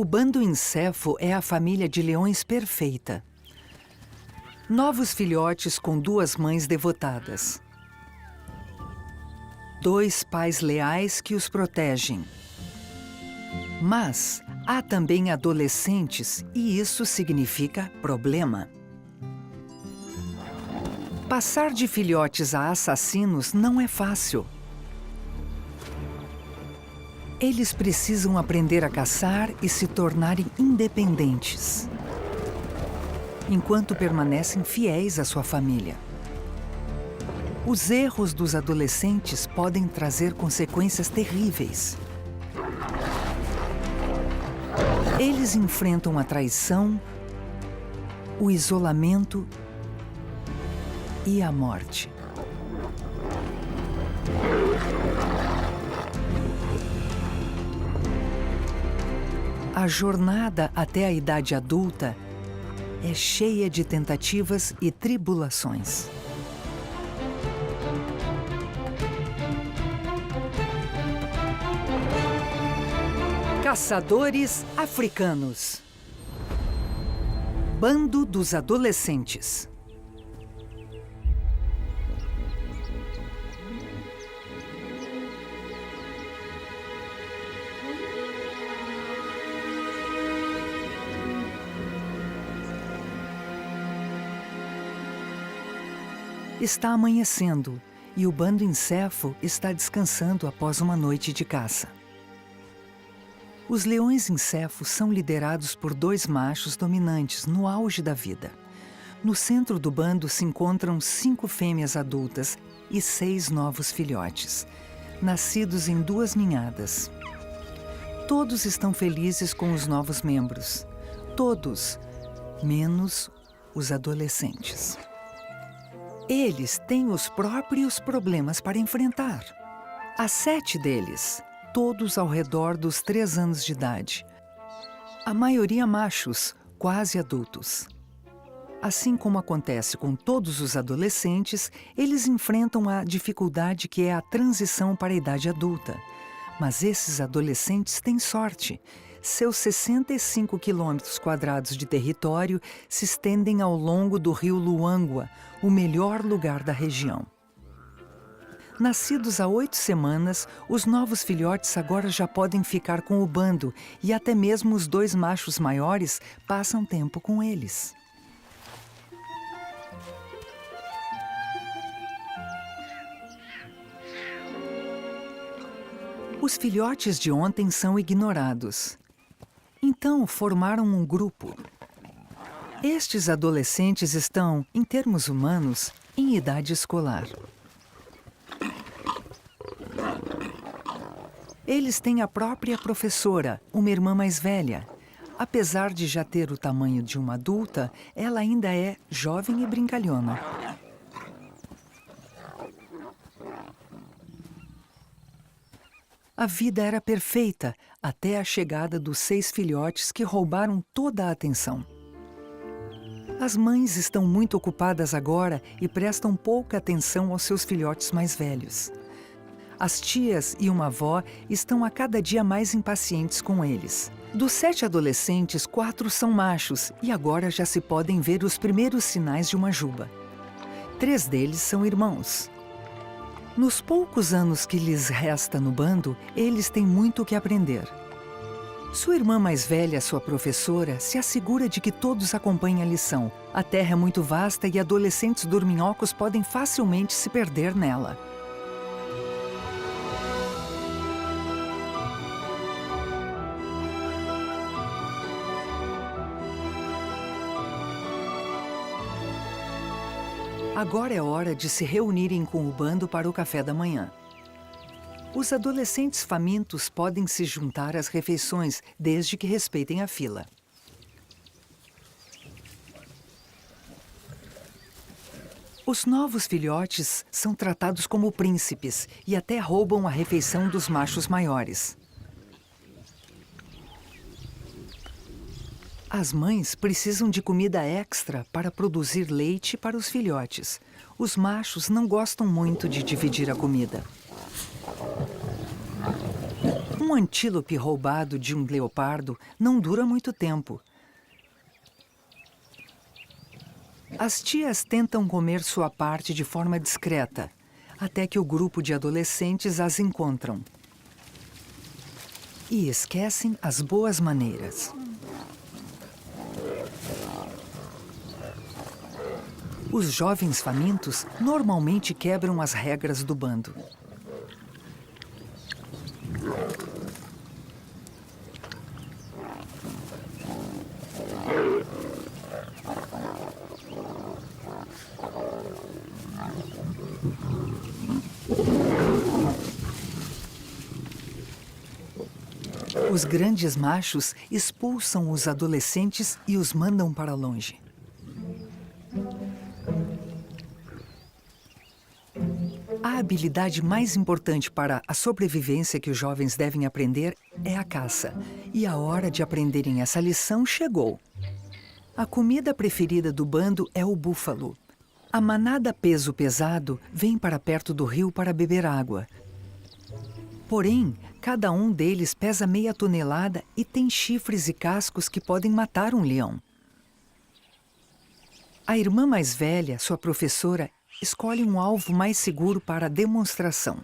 O bando Incefo é a família de leões perfeita. Novos filhotes com 2 mães devotadas. 2 pais leais que os protegem. Mas há também adolescentes e isso significa problema. Passar de filhotes a assassinos não é fácil. Eles precisam aprender a caçar e se tornarem independentes, enquanto permanecem fiéis à sua família. Os erros dos adolescentes podem trazer consequências terríveis. Eles enfrentam a traição, o isolamento e a morte. A jornada até a idade adulta é cheia de tentativas e tribulações. Caçadores africanos. Bando dos adolescentes. Está amanhecendo e o bando Incefo está descansando após uma noite de caça. Os leões Incefo são liderados por 2 machos dominantes no auge da vida. No centro do bando se encontram 5 fêmeas adultas e 6 novos filhotes, nascidos em 2 ninhadas. Todos estão felizes com os novos membros. Todos, menos os adolescentes. Eles têm os próprios problemas para enfrentar. Há 7 deles, todos ao redor dos 3 anos de idade. A maioria machos, quase adultos. Assim como acontece com todos os adolescentes, eles enfrentam a dificuldade que é a transição para a idade adulta. Mas esses adolescentes têm sorte. Seus 65 quilômetros quadrados de território se estendem ao longo do rio Luangwa, o melhor lugar da região. Nascidos há 8 semanas, os novos filhotes agora já podem ficar com o bando e até mesmo os 2 machos maiores passam tempo com eles. Os filhotes de ontem são ignorados. Então, formaram um grupo. Estes adolescentes estão, em termos humanos, em idade escolar. Eles têm a própria professora, uma irmã mais velha. Apesar de já ter o tamanho de uma adulta, ela ainda é jovem e brincalhona. A vida era perfeita, até a chegada dos 6 filhotes que roubaram toda a atenção. As mães estão muito ocupadas agora e prestam pouca atenção aos seus filhotes mais velhos. As tias e uma avó estão a cada dia mais impacientes com eles. Dos 7 adolescentes, 4 são machos e agora já se podem ver os primeiros sinais de uma juba. 3 deles são irmãos. Nos poucos anos que lhes resta no bando, eles têm muito o que aprender. Sua irmã mais velha, sua professora, se assegura de que todos acompanhem a lição. A terra é muito vasta e adolescentes dorminhocos podem facilmente se perder nela. Agora é hora de se reunirem com o bando para o café da manhã. Os adolescentes famintos podem se juntar às refeições, desde que respeitem a fila. Os novos filhotes são tratados como príncipes e até roubam a refeição dos machos maiores. As mães precisam de comida extra para produzir leite para os filhotes. Os machos não gostam muito de dividir a comida. Um antílope roubado de um leopardo não dura muito tempo. As tias tentam comer sua parte de forma discreta, até que o grupo de adolescentes as encontram. E esquecem as boas maneiras. Os jovens famintos normalmente quebram as regras do bando. Os grandes machos expulsam os adolescentes e os mandam para longe. A habilidade mais importante para a sobrevivência que os jovens devem aprender é a caça. E a hora de aprenderem essa lição chegou. A comida preferida do bando é o búfalo. A manada peso pesado vem para perto do rio para beber água. Porém, cada um deles pesa meia tonelada e tem chifres e cascos que podem matar um leão. A irmã mais velha, sua professora, escolhe um alvo mais seguro para a demonstração.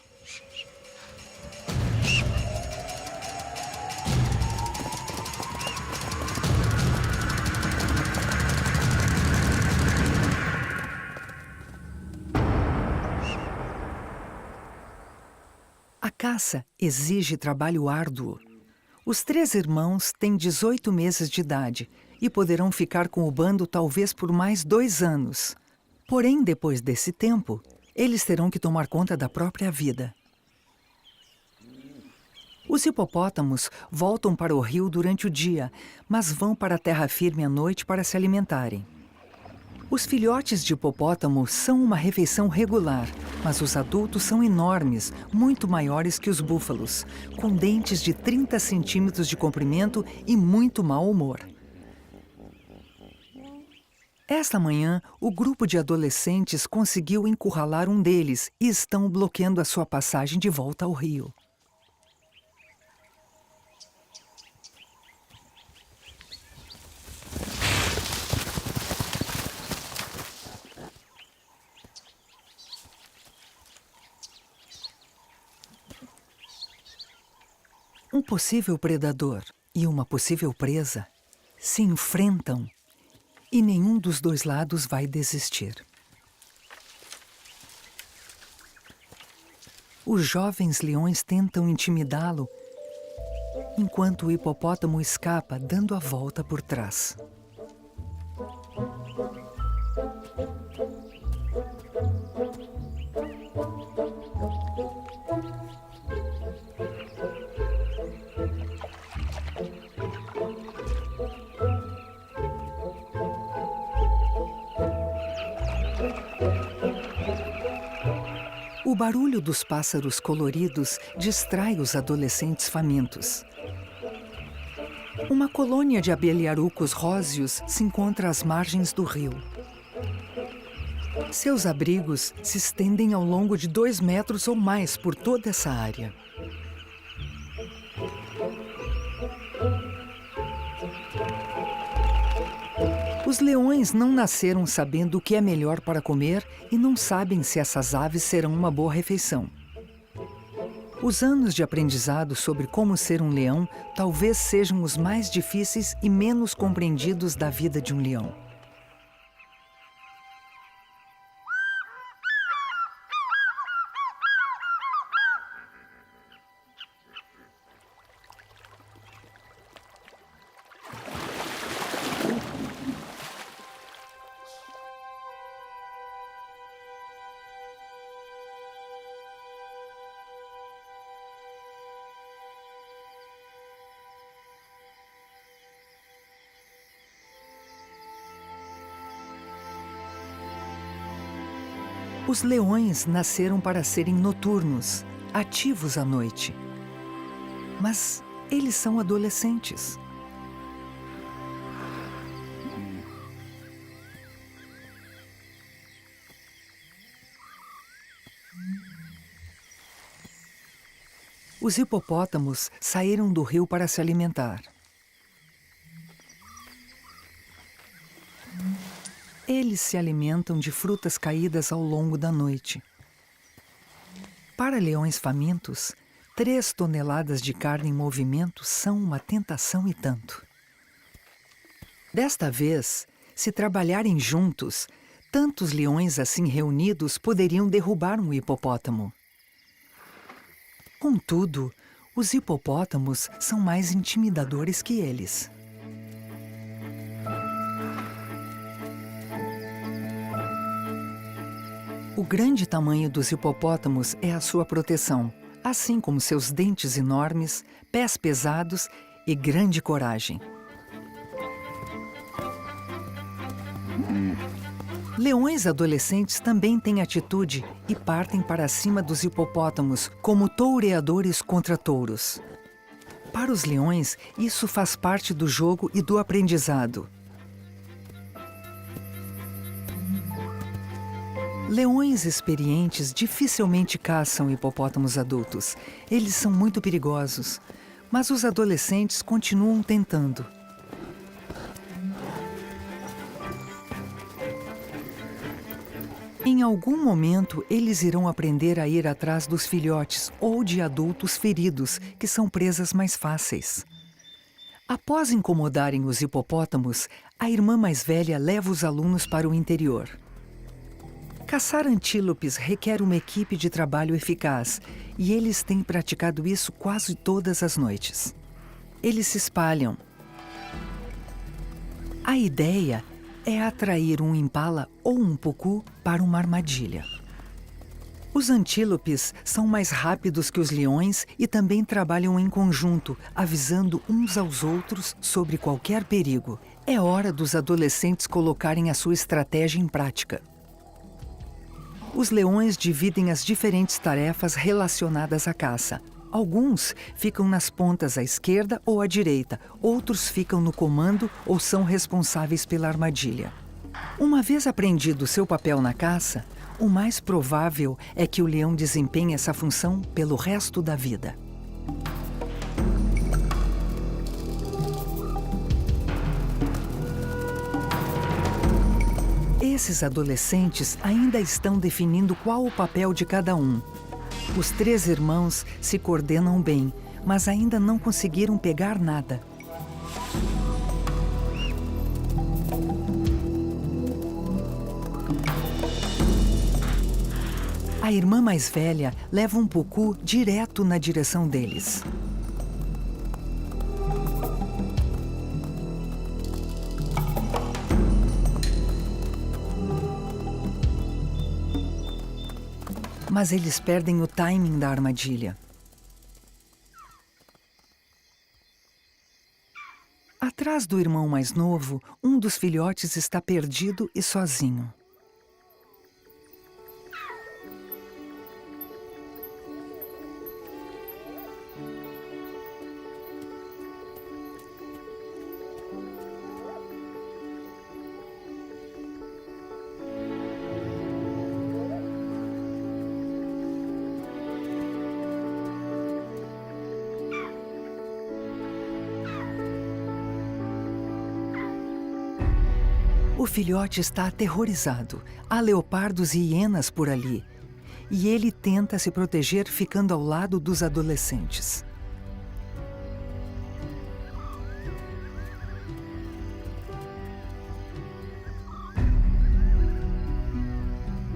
A caça exige trabalho árduo. Os 3 irmãos têm 18 meses de idade e poderão ficar com o bando talvez por mais 2 anos. Porém, depois desse tempo, eles terão que tomar conta da própria vida. Os hipopótamos voltam para o rio durante o dia, mas vão para a terra firme à noite para se alimentarem. Os filhotes de hipopótamo são uma refeição regular, mas os adultos são enormes, muito maiores que os búfalos, com dentes de 30 centímetros de comprimento e muito mau humor. Esta manhã, o grupo de adolescentes conseguiu encurralar um deles e estão bloqueando a sua passagem de volta ao rio. Um possível predador e uma possível presa se enfrentam e nenhum dos dois lados vai desistir. Os jovens leões tentam intimidá-lo, enquanto o hipopótamo escapa dando a volta por trás. O barulho dos pássaros coloridos distrai os adolescentes famintos. Uma colônia de abelharucos róseos se encontra às margens do rio. Seus abrigos se estendem ao longo de 2 metros ou mais por toda essa área. Os leões não nasceram sabendo o que é melhor para comer e não sabem se essas aves serão uma boa refeição. Os anos de aprendizado sobre como ser um leão talvez sejam os mais difíceis e menos compreendidos da vida de um leão. Os leões nasceram para serem noturnos, ativos à noite. Mas eles são adolescentes. Os hipopótamos saíram do rio para se alimentar. Eles se alimentam de frutas caídas ao longo da noite. Para leões famintos, 3 toneladas de carne em movimento são uma tentação e tanto. Desta vez, se trabalharem juntos, tantos leões assim reunidos poderiam derrubar um hipopótamo. Contudo, os hipopótamos são mais intimidadores que eles. O grande tamanho dos hipopótamos é a sua proteção, assim como seus dentes enormes, pés pesados e grande coragem. Leões adolescentes também têm atitude e partem para cima dos hipopótamos como toureadores contra touros. Para os leões, isso faz parte do jogo e do aprendizado. Leões experientes dificilmente caçam hipopótamos adultos. Eles são muito perigosos, mas os adolescentes continuam tentando. Em algum momento, eles irão aprender a ir atrás dos filhotes ou de adultos feridos, que são presas mais fáceis. Após incomodarem os hipopótamos, a irmã mais velha leva os alunos para o interior. Caçar antílopes requer uma equipe de trabalho eficaz, e eles têm praticado isso quase todas as noites. Eles se espalham. A ideia é atrair um impala ou um pucu para uma armadilha. Os antílopes são mais rápidos que os leões e também trabalham em conjunto, avisando uns aos outros sobre qualquer perigo. É hora dos adolescentes colocarem a sua estratégia em prática. Os leões dividem as diferentes tarefas relacionadas à caça. Alguns ficam nas pontas à esquerda ou à direita, outros ficam no comando ou são responsáveis pela armadilha. Uma vez aprendido seu papel na caça, o mais provável é que o leão desempenhe essa função pelo resto da vida. Esses adolescentes ainda estão definindo qual o papel de cada um. Os 3 irmãos se coordenam bem, mas ainda não conseguiram pegar nada. A irmã mais velha leva um pucu direto na direção deles. Mas eles perdem o timing da armadilha. Atrás do irmão mais novo, um dos filhotes está perdido e sozinho. O filhote está aterrorizado. Há leopardos e hienas por ali. E ele tenta se proteger ficando ao lado dos adolescentes.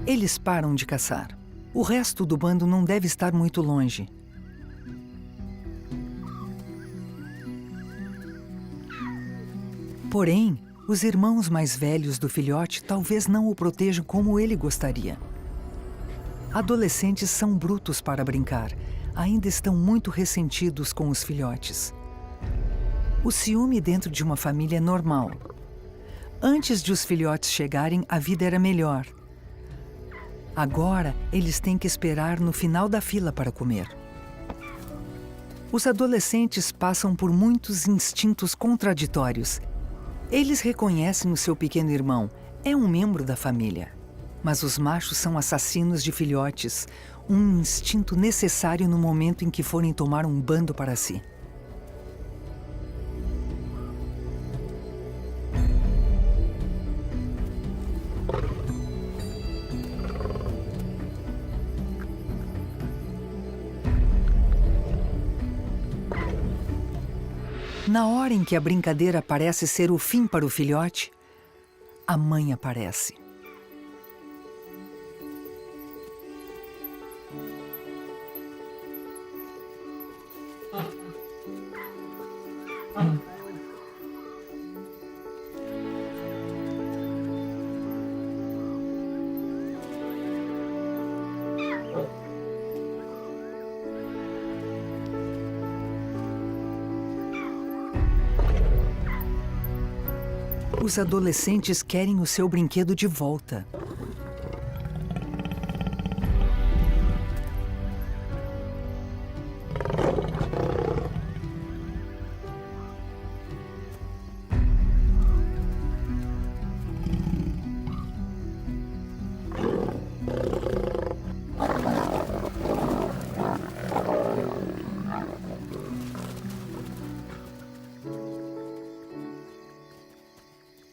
Eles param de caçar. O resto do bando não deve estar muito longe. Porém, os irmãos mais velhos do filhote talvez não o protejam como ele gostaria. Adolescentes são brutos para brincar. Ainda estão muito ressentidos com os filhotes. O ciúme dentro de uma família é normal. Antes de os filhotes chegarem, a vida era melhor. Agora, eles têm que esperar no final da fila para comer. Os adolescentes passam por muitos instintos contraditórios. Eles reconhecem o seu pequeno irmão, é um membro da família. Mas os machos são assassinos de filhotes, um instinto necessário no momento em que forem tomar um bando para si. Na hora em que a brincadeira parece ser o fim para o filhote, a mãe aparece. Os adolescentes querem o seu brinquedo de volta.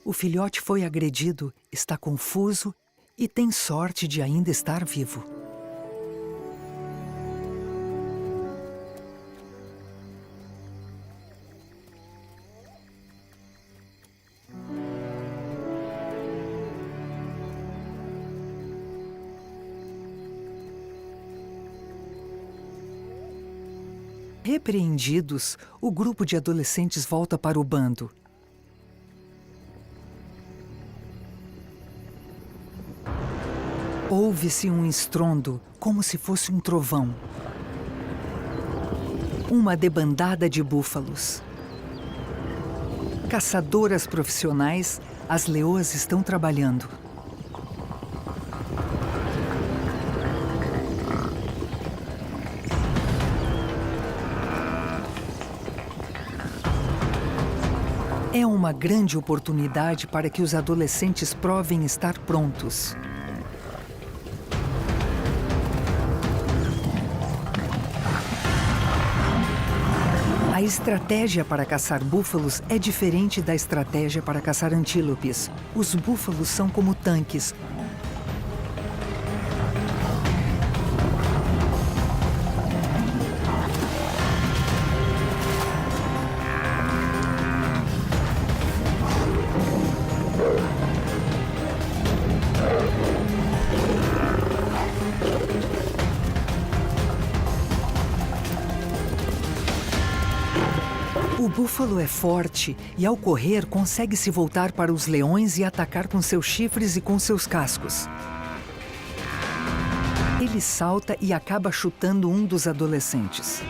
O filhote foi agredido, está confuso e tem sorte de ainda estar vivo. Repreendidos, o grupo de adolescentes volta para o bando. Ouve-se um estrondo, como se fosse um trovão. Uma debandada de búfalos. Caçadoras profissionais, as leoas estão trabalhando. É uma grande oportunidade para que os adolescentes provem estar prontos. A estratégia para caçar búfalos é diferente da estratégia para caçar antílopes. Os búfalos são como tanques. O búfalo é forte e, ao correr, consegue se voltar para os leões e atacar com seus chifres e com seus cascos. Ele salta e acaba chutando um dos adolescentes.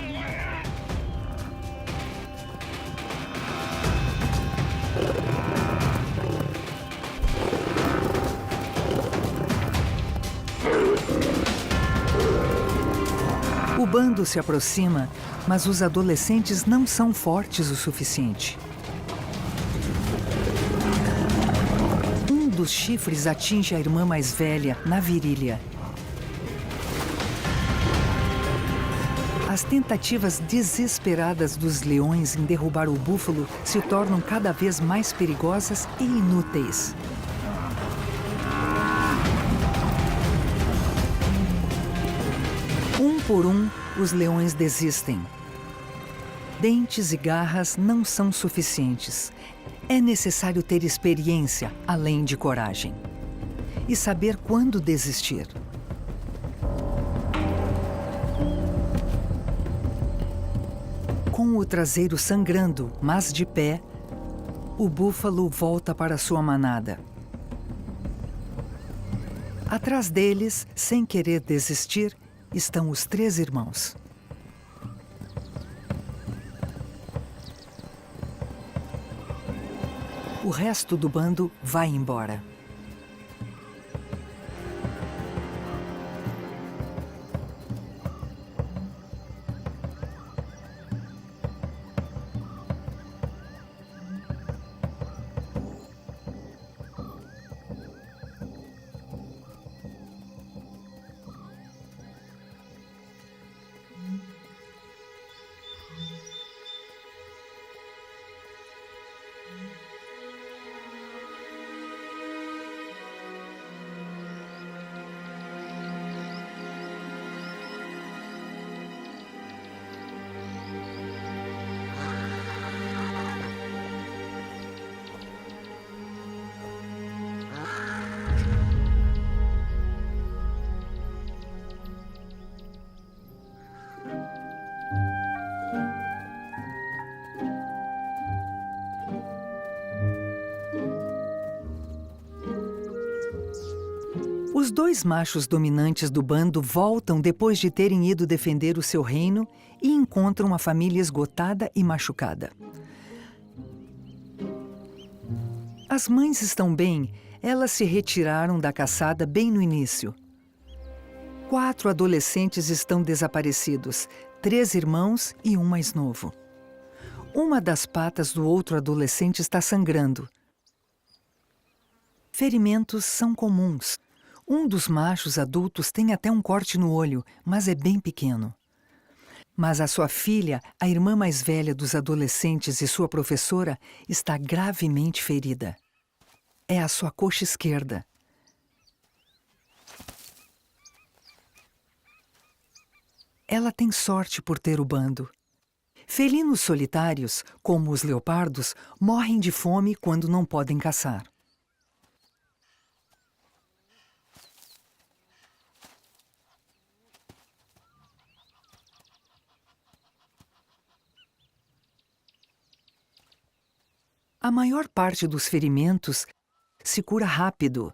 O bando se aproxima, mas os adolescentes não são fortes o suficiente. Um dos chifres atinge a irmã mais velha na virilha. As tentativas desesperadas dos leões em derrubar o búfalo se tornam cada vez mais perigosas e inúteis. Um por um, os leões desistem. Dentes e garras não são suficientes. É necessário ter experiência, além de coragem. E saber quando desistir. Com o traseiro sangrando, mas de pé, o búfalo volta para sua manada. Atrás deles, sem querer desistir, estão os 3 irmãos. O resto do bando vai embora. Os dois machos dominantes do bando voltam depois de terem ido defender o seu reino e encontram a família esgotada e machucada. As mães estão bem, elas se retiraram da caçada bem no início. 4 adolescentes estão desaparecidos, 3 irmãos e um mais novo. Uma das patas do outro adolescente está sangrando. Ferimentos são comuns. Um dos machos adultos tem até um corte no olho, mas é bem pequeno. Mas a sua filha, a irmã mais velha dos adolescentes e sua professora, está gravemente ferida. É a sua coxa esquerda. Ela tem sorte por ter o bando. Felinos solitários, como os leopardos, morrem de fome quando não podem caçar. A maior parte dos ferimentos se cura rápido.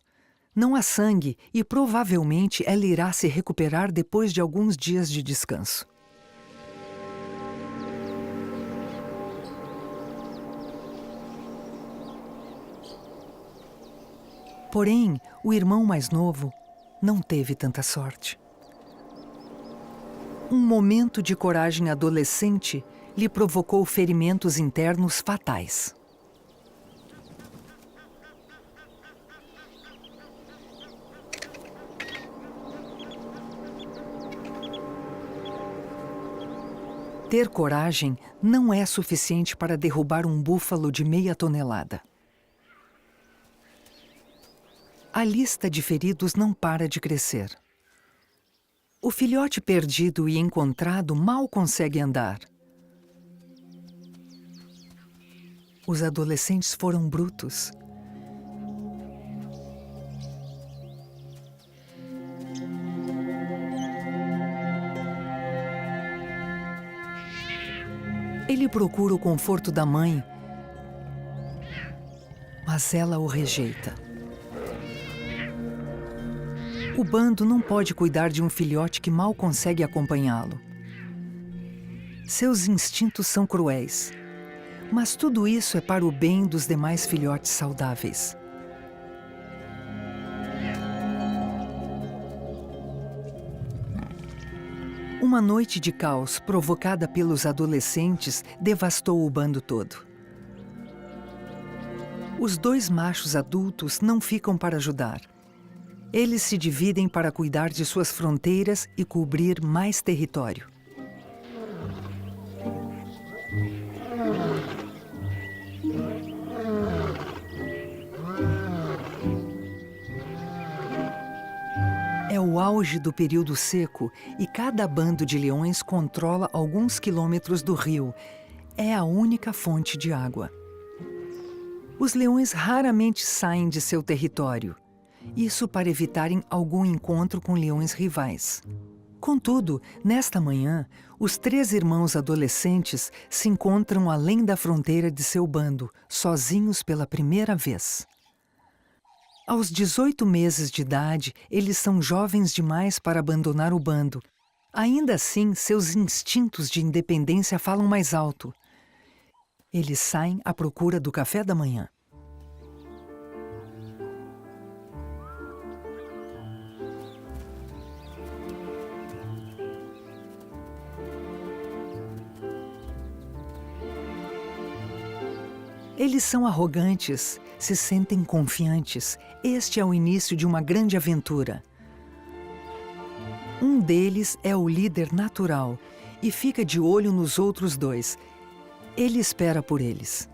Não há sangue e provavelmente ela irá se recuperar depois de alguns dias de descanso. Porém, o irmão mais novo não teve tanta sorte. Um momento de coragem adolescente lhe provocou ferimentos internos fatais. Ter coragem não é suficiente para derrubar um búfalo de meia tonelada. A lista de feridos não para de crescer. O filhote perdido e encontrado mal consegue andar. Os adolescentes foram brutos. Ele procura o conforto da mãe, mas ela o rejeita. O bando não pode cuidar de um filhote que mal consegue acompanhá-lo. Seus instintos são cruéis, mas tudo isso é para o bem dos demais filhotes saudáveis. Uma noite de caos provocada pelos adolescentes devastou o bando todo. Os 2 machos adultos não ficam para ajudar. Eles se dividem para cuidar de suas fronteiras e cobrir mais território. É o auge do período seco e cada bando de leões controla alguns quilômetros do rio. É a única fonte de água. Os leões raramente saem de seu território. Isso para evitarem algum encontro com leões rivais. Contudo, nesta manhã, os 3 irmãos adolescentes se encontram além da fronteira de seu bando, sozinhos pela primeira vez. Aos 18 meses de idade, eles são jovens demais para abandonar o bando. Ainda assim, seus instintos de independência falam mais alto. Eles saem à procura do café da manhã. Eles são arrogantes, se sentem confiantes. Este é o início de uma grande aventura. Um deles é o líder natural e fica de olho nos outros 2. Ele espera por eles.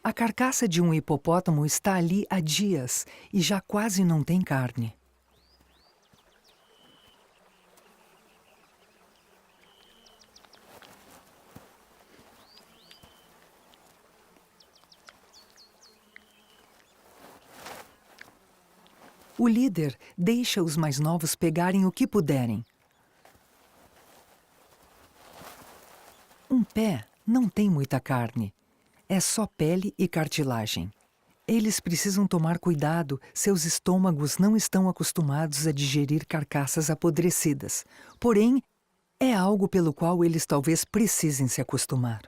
A carcaça de um hipopótamo está ali há dias e já quase não tem carne. O líder deixa os mais novos pegarem o que puderem. Um pé não tem muita carne. É só pele e cartilagem. Eles precisam tomar cuidado, seus estômagos não estão acostumados a digerir carcaças apodrecidas. Porém, é algo pelo qual eles talvez precisem se acostumar.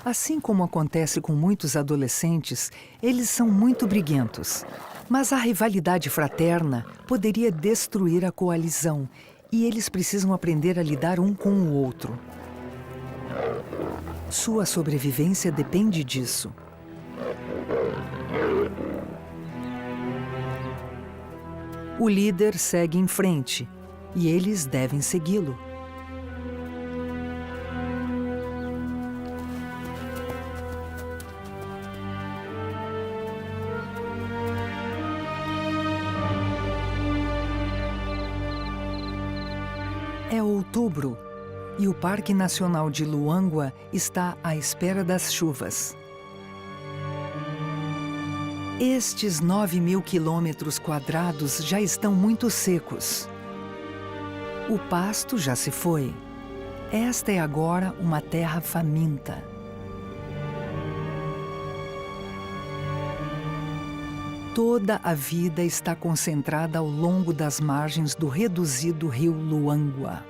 Assim como acontece com muitos adolescentes, eles são muito briguentos. Mas a rivalidade fraterna poderia destruir a coalizão e eles precisam aprender a lidar um com o outro. Sua sobrevivência depende disso. O líder segue em frente e eles devem segui-lo. É outubro e o Parque Nacional de Luangwa está à espera das chuvas. Estes 9.000 quilômetros quadrados já estão muito secos. O pasto já se foi. Esta é agora uma terra faminta. Toda a vida está concentrada ao longo das margens do reduzido rio Luangwa.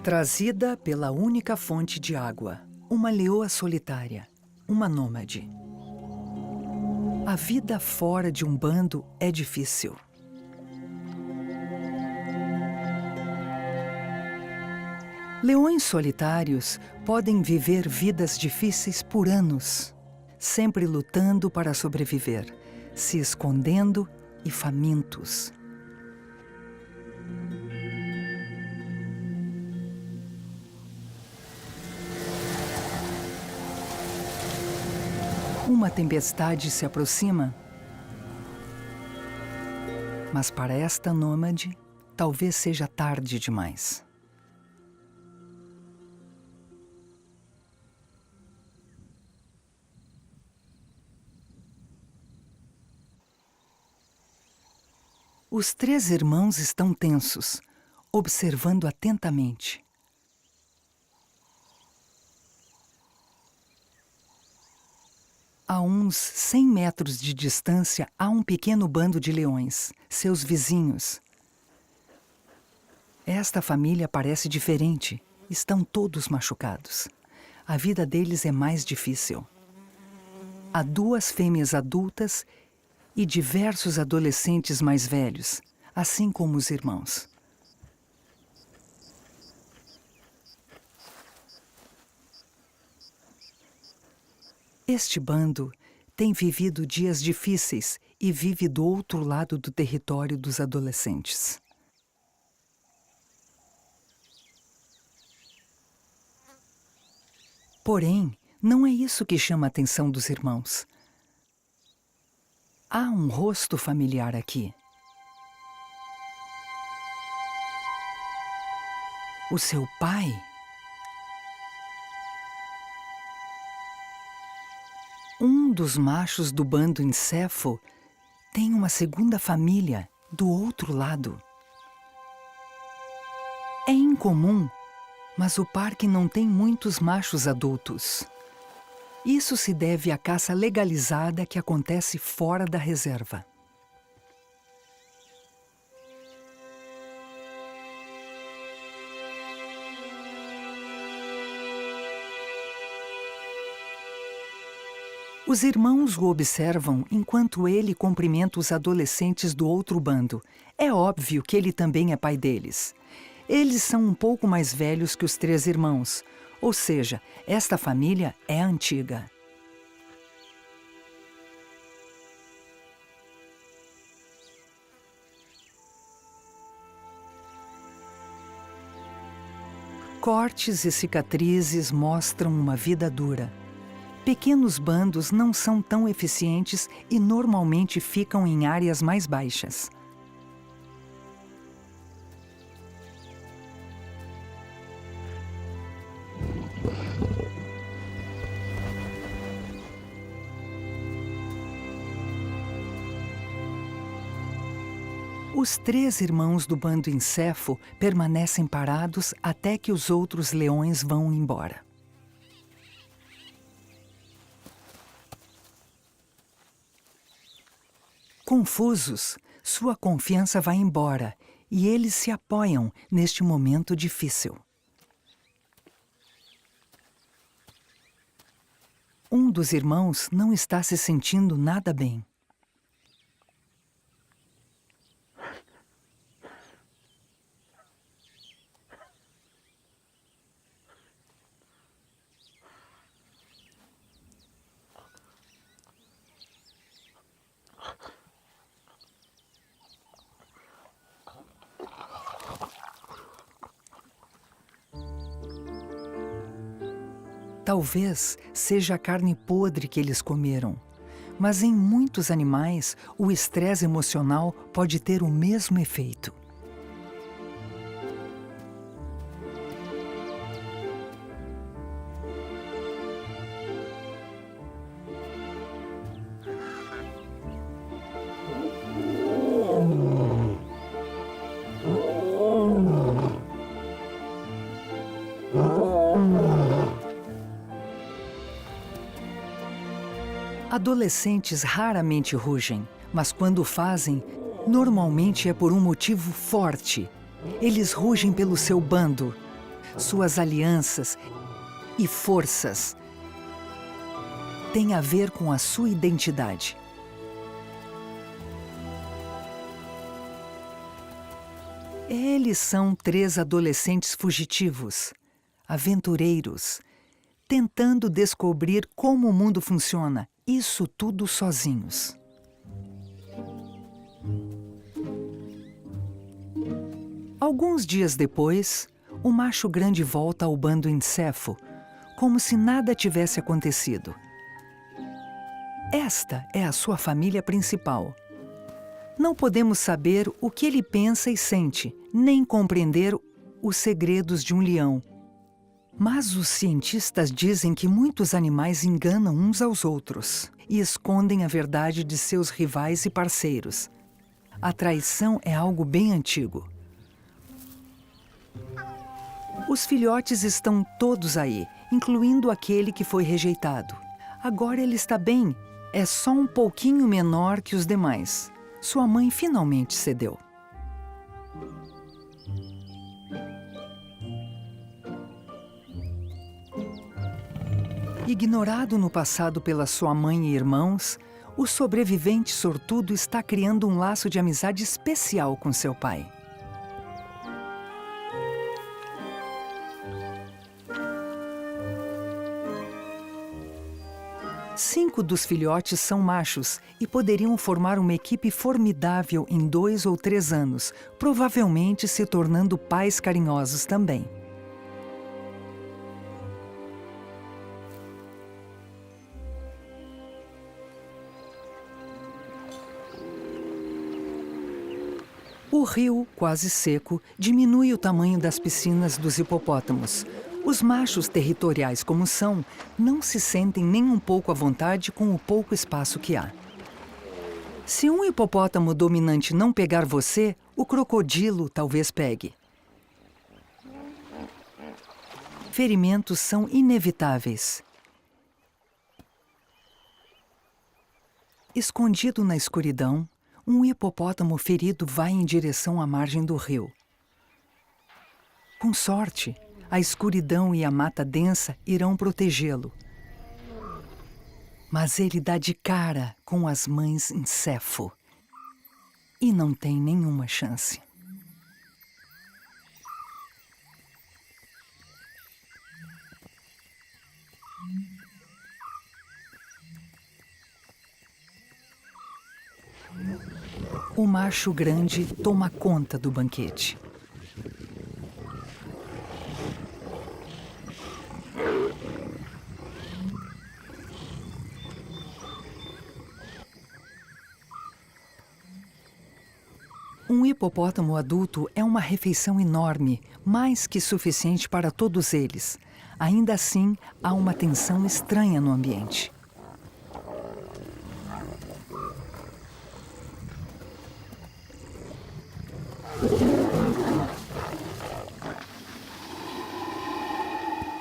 Trazida pela única fonte de água, uma leoa solitária, uma nômade. A vida fora de um bando é difícil. Leões solitários podem viver vidas difíceis por anos, sempre lutando para sobreviver, se escondendo e famintos. Uma tempestade se aproxima, mas para esta nômade, talvez seja tarde demais. Os 3 irmãos estão tensos, observando atentamente. A uns 100 metros de distância há um pequeno bando de leões, seus vizinhos. Esta família parece diferente. Estão todos machucados. A vida deles é mais difícil. Há 2 fêmeas adultas e diversos adolescentes mais velhos, assim como os irmãos. Este bando tem vivido dias difíceis e vive do outro lado do território dos adolescentes. Porém, não é isso que chama a atenção dos irmãos. Há um rosto familiar aqui. O seu pai? Um dos machos do bando Encéfalo tem uma segunda família do outro lado. É incomum, mas o parque não tem muitos machos adultos. Isso se deve à caça legalizada que acontece fora da reserva. Os irmãos o observam enquanto ele cumprimenta os adolescentes do outro bando. É óbvio que ele também é pai deles. Eles são um pouco mais velhos que os 3 irmãos, ou seja, esta família é antiga. Cortes e cicatrizes mostram uma vida dura. Pequenos bandos não são tão eficientes e normalmente ficam em áreas mais baixas. Os 3 irmãos do bando Encéfo permanecem parados até que os outros leões vão embora. Confusos, sua confiança vai embora e eles se apoiam neste momento difícil. Um dos irmãos não está se sentindo nada bem. Talvez seja a carne podre que eles comeram, mas em muitos animais o estresse emocional pode ter o mesmo efeito. Adolescentes raramente rugem, mas quando o fazem, normalmente é por um motivo forte. Eles rugem pelo seu bando, suas alianças e forças. Tem a ver com a sua identidade. Eles são 3 adolescentes fugitivos, aventureiros, tentando descobrir como o mundo funciona. Isso tudo sozinhos. Alguns dias depois, o macho grande volta ao bando Encéfo, como se nada tivesse acontecido. Esta é a sua família principal. Não podemos saber o que ele pensa e sente, nem compreender os segredos de um leão. Mas os cientistas dizem que muitos animais enganam uns aos outros e escondem a verdade de seus rivais e parceiros. A traição é algo bem antigo. Os filhotes estão todos aí, incluindo aquele que foi rejeitado. Agora ele está bem, é só um pouquinho menor que os demais. Sua mãe finalmente cedeu. Ignorado no passado pela sua mãe e irmãos, o sobrevivente sortudo está criando um laço de amizade especial com seu pai. Cinco dos filhotes são machos e poderiam formar uma equipe formidável em 2 ou 3 anos, provavelmente se tornando pais carinhosos também. O rio, quase seco, diminui o tamanho das piscinas dos hipopótamos. Os machos territoriais como são, não se sentem nem um pouco à vontade com o pouco espaço que há. Se um hipopótamo dominante não pegar você, o crocodilo talvez pegue. Ferimentos são inevitáveis. Escondido na escuridão, um hipopótamo ferido vai em direção à margem do rio. Com sorte, a escuridão e a mata densa irão protegê-lo. Mas ele dá de cara com as mães Encéfo. e não tem nenhuma chance. O macho grande toma conta do banquete. Um hipopótamo adulto é uma refeição enorme, mais que suficiente para todos eles. Ainda assim, há uma tensão estranha no ambiente.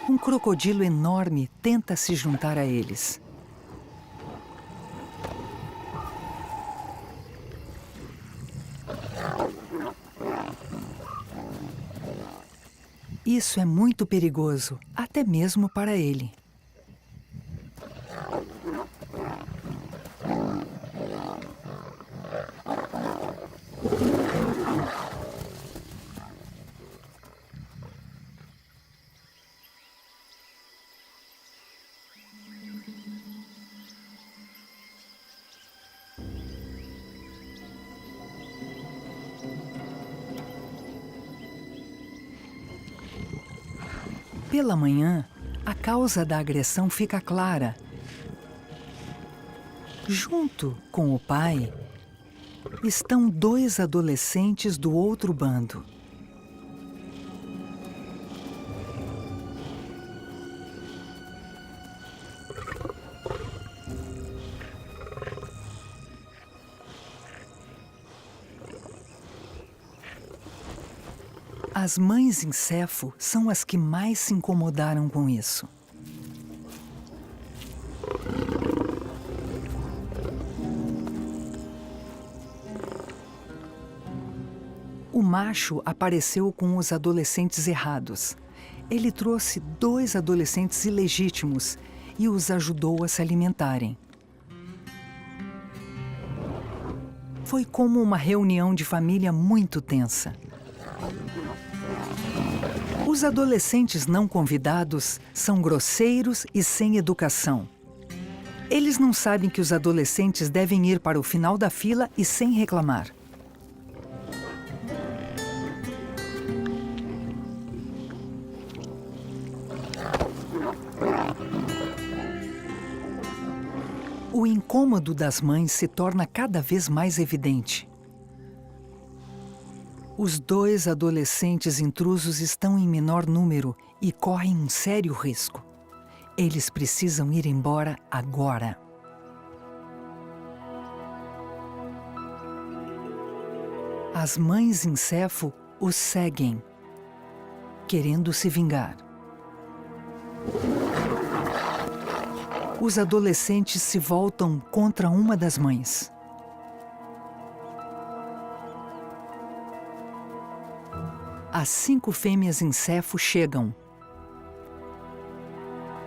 Um crocodilo enorme tenta se juntar a eles. Isso é muito perigoso, até mesmo para ele. Pela manhã, a causa da agressão fica clara. Junto com o pai, estão 2 adolescentes do outro bando. As mães em Céfo são as que mais se incomodaram com isso. O macho apareceu com os adolescentes errados. Ele trouxe 2 adolescentes ilegítimos e os ajudou a se alimentarem. Foi como uma reunião de família muito tensa. Os adolescentes não convidados são grosseiros e sem educação. Eles não sabem que os adolescentes devem ir para o final da fila e sem reclamar. O incômodo das mães se torna cada vez mais evidente. Os 2 adolescentes intrusos estão em menor número e correm um sério risco. Eles precisam ir embora agora. As mães em Céfo os seguem, querendo se vingar. Os adolescentes se voltam contra uma das mães. As 5 fêmeas em Céfo chegam.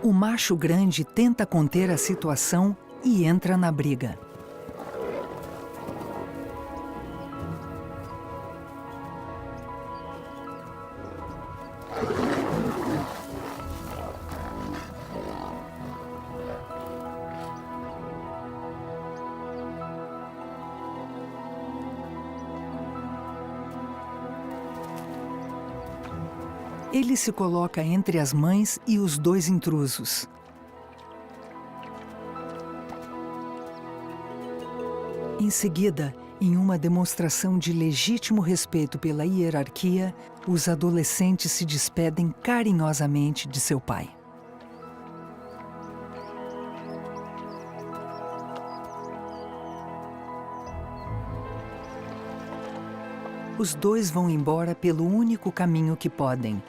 O macho grande tenta conter a situação e entra na briga. Ele se coloca entre as mães e os 2 intrusos. Em seguida, em uma demonstração de legítimo respeito pela hierarquia, os adolescentes se despedem carinhosamente de seu pai. Os 2 vão embora pelo único caminho que podem,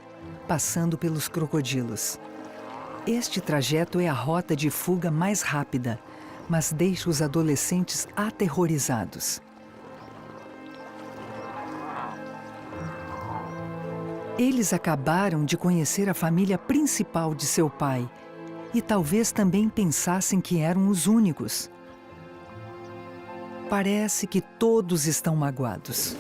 passando pelos crocodilos. Este trajeto é a rota de fuga mais rápida, mas deixa os adolescentes aterrorizados. Eles acabaram de conhecer a família principal de seu pai e talvez também pensassem que eram os únicos. parece que todos estão magoados.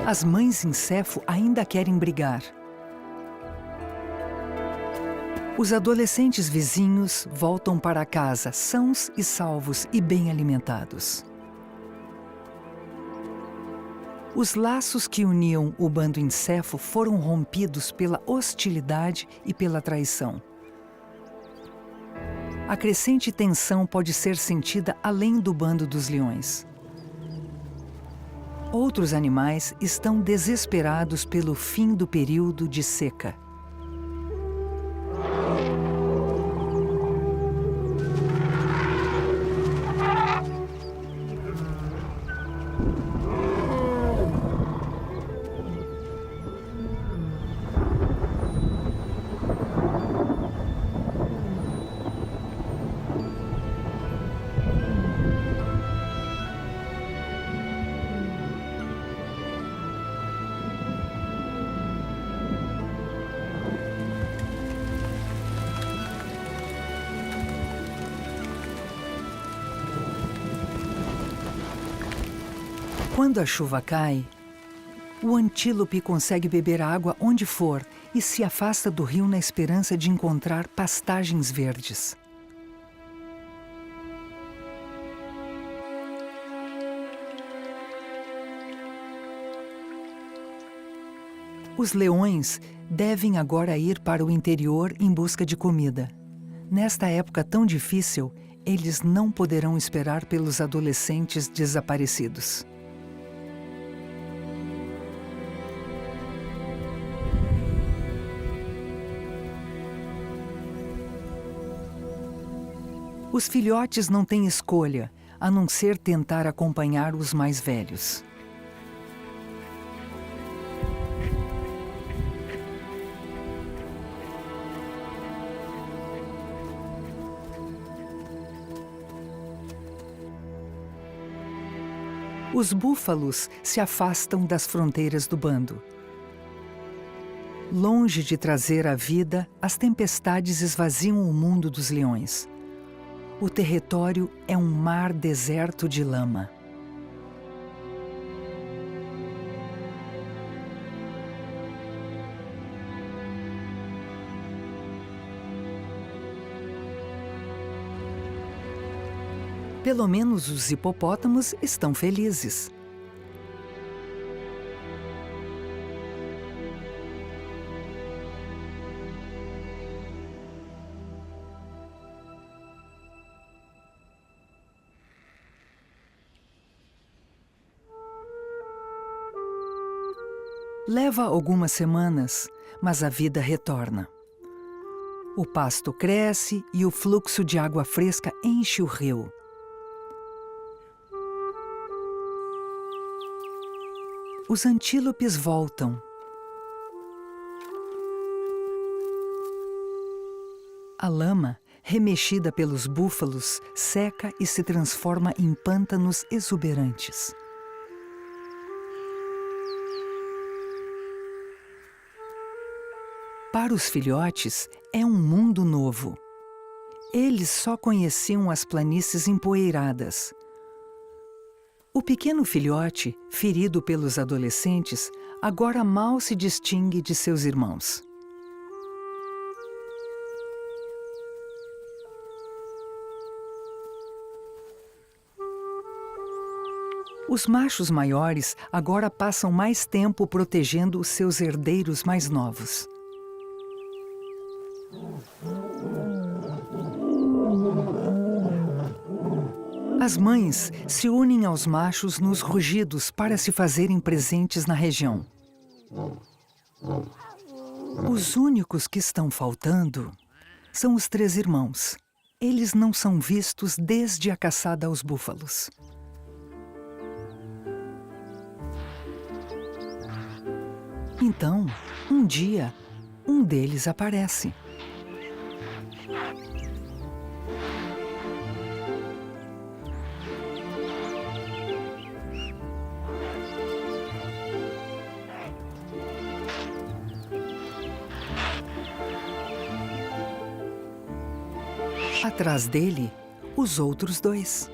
As mães Incefo ainda querem brigar. Os adolescentes vizinhos voltam para casa sãos e salvos e bem alimentados. Os laços que uniam o bando Incefo foram rompidos pela hostilidade e pela traição. A crescente tensão pode ser sentida além do bando dos leões. Outros animais estão desesperados pelo fim do período de seca. Quando a chuva cai, o antílope consegue beber água onde for e se afasta do rio na esperança de encontrar pastagens verdes. Os leões devem agora ir para o interior em busca de comida. Nesta época tão difícil, eles não poderão esperar pelos adolescentes desaparecidos. Os filhotes não têm escolha, a não ser tentar acompanhar os mais velhos. Os búfalos se afastam das fronteiras do bando. Longe de trazer a vida, as tempestades esvaziam o mundo dos leões. O território é um mar deserto de lama. Pelo menos os hipopótamos estão felizes. Leva algumas semanas, mas a vida retorna. O pasto cresce e o fluxo de água fresca enche o rio. Os antílopes voltam. A lama, remexida pelos búfalos, seca e se transforma em pântanos exuberantes. Para os filhotes, é um mundo novo. Eles só conheciam as planícies empoeiradas. O pequeno filhote, ferido pelos adolescentes, agora mal se distingue de seus irmãos. Os machos maiores agora passam mais tempo protegendo os seus herdeiros mais novos. As mães se unem aos machos nos rugidos para se fazerem presentes na região. Os únicos que estão faltando são os 3 irmãos. Eles não são vistos desde a caçada aos búfalos. Então, um dia, um deles aparece. Atrás dele, os outros dois.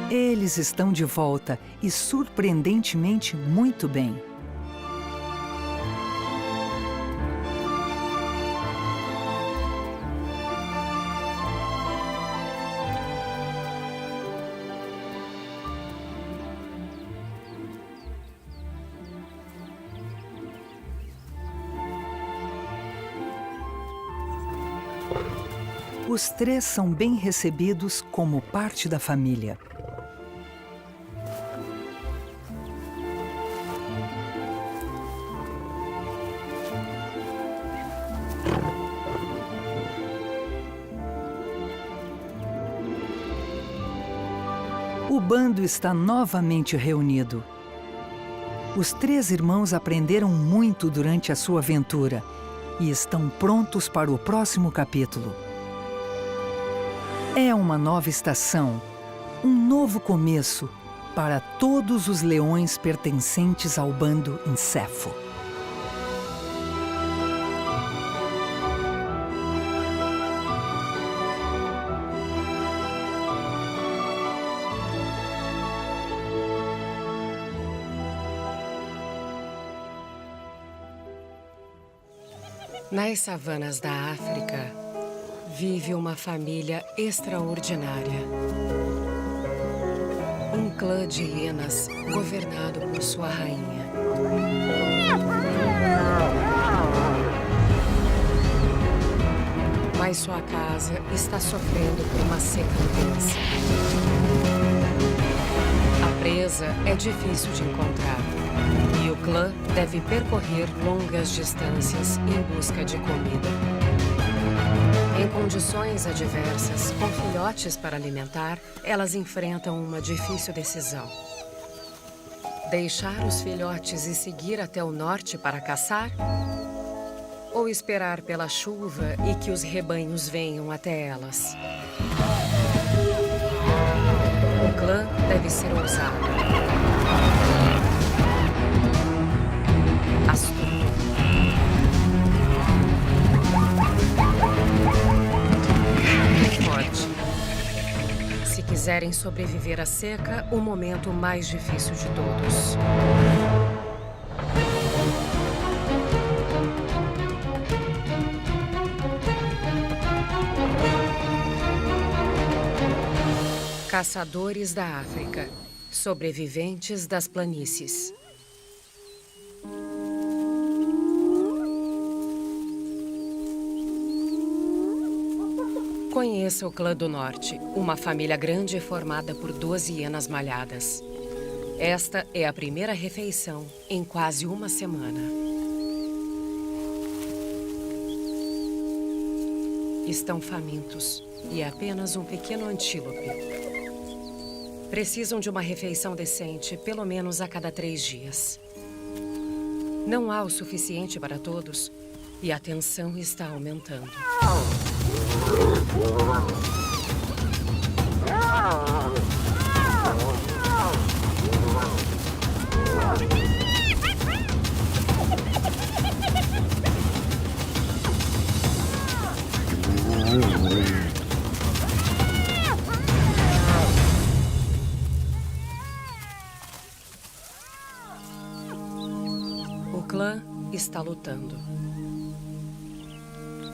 Eles estão de volta e surpreendentemente muito bem. Os três são bem recebidos como parte da família. O bando está novamente reunido. Os três irmãos aprenderam muito durante a sua aventura e estão prontos para o próximo capítulo. É uma nova estação, um novo começo para todos os leões pertencentes ao bando Encéfo. Nas savanas da África, vive uma família extraordinária. Um clã de hienas governado por sua rainha. Mas sua casa está sofrendo por uma seca intensa. A presa é difícil de encontrar. E o clã deve percorrer longas distâncias em busca de comida. Em condições adversas, com filhotes para alimentar, elas enfrentam uma difícil decisão. Deixar os filhotes e seguir até o norte para caçar? Ou esperar pela chuva e que os rebanhos venham até elas? O clã deve ser ousado. Se quiserem sobreviver à seca, o momento mais difícil de todos. Caçadores da África, sobreviventes das planícies. Conheça o Clã do Norte, uma família grande formada por 12 hienas malhadas. Esta é a primeira refeição em quase uma semana. Estão famintos e é apenas um pequeno antílope. Precisam de uma refeição decente pelo menos a cada 3 dias. Não há o suficiente para todos e a tensão está aumentando. O clã está lutando.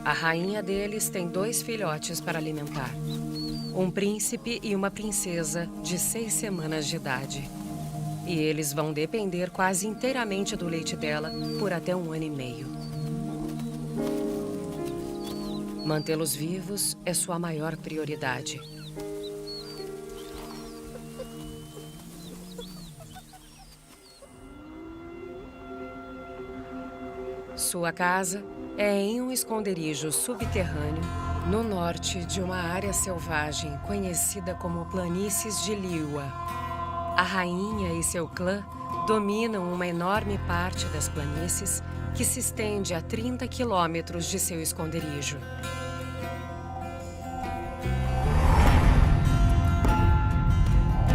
A rainha deles tem 2 filhotes para alimentar. Um príncipe e uma princesa de 6 semanas de idade. E eles vão depender quase inteiramente do leite dela por até 1 ano e meio. Mantê-los vivos é sua maior prioridade. Sua casa é em um esconderijo subterrâneo no norte de uma área selvagem conhecida como Planícies de Liwa. A rainha e seu clã dominam uma enorme parte das planícies que se estende a 30 quilômetros de seu esconderijo.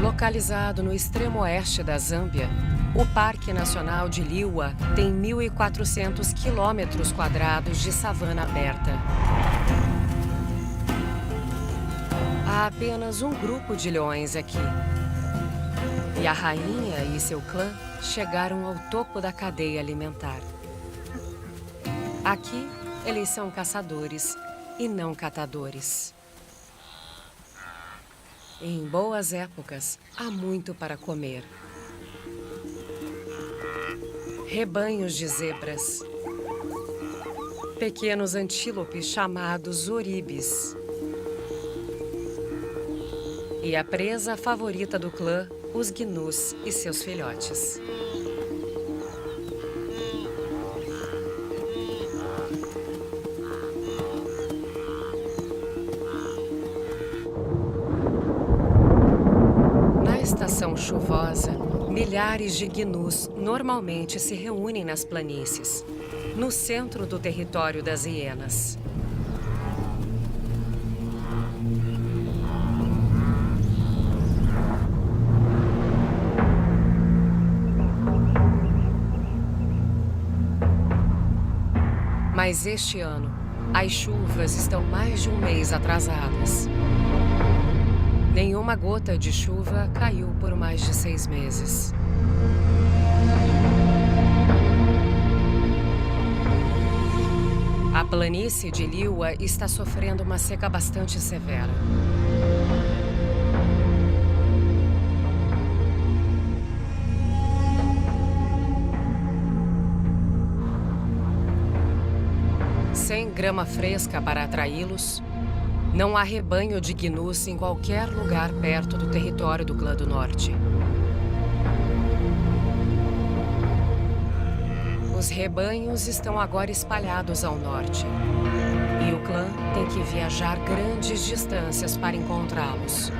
Localizado no extremo oeste da Zâmbia, o Parque Nacional de Liwa tem 1.400 quilômetros quadrados de savana aberta. Há apenas um grupo de leões aqui. E a rainha e seu clã chegaram ao topo da cadeia alimentar. Aqui, eles são caçadores e não catadores. Em boas épocas, há muito para comer. Rebanhos de zebras. Pequenos antílopes chamados oribes. E a presa favorita do clã, os gnus e seus filhotes. Na estação chuvosa, milhares de gnus normalmente se reúnem nas planícies, no centro do território das hienas. Mas este ano, as chuvas estão mais de um mês atrasadas. Nenhuma gota de chuva caiu por mais de 6 meses. A planície de Liwa está sofrendo uma seca bastante severa. Sem grama fresca para atraí-los, não há rebanho de gnus em qualquer lugar perto do território do Clã do Norte. Os rebanhos estão agora espalhados ao norte, e o clã tem que viajar grandes distâncias para encontrá-los.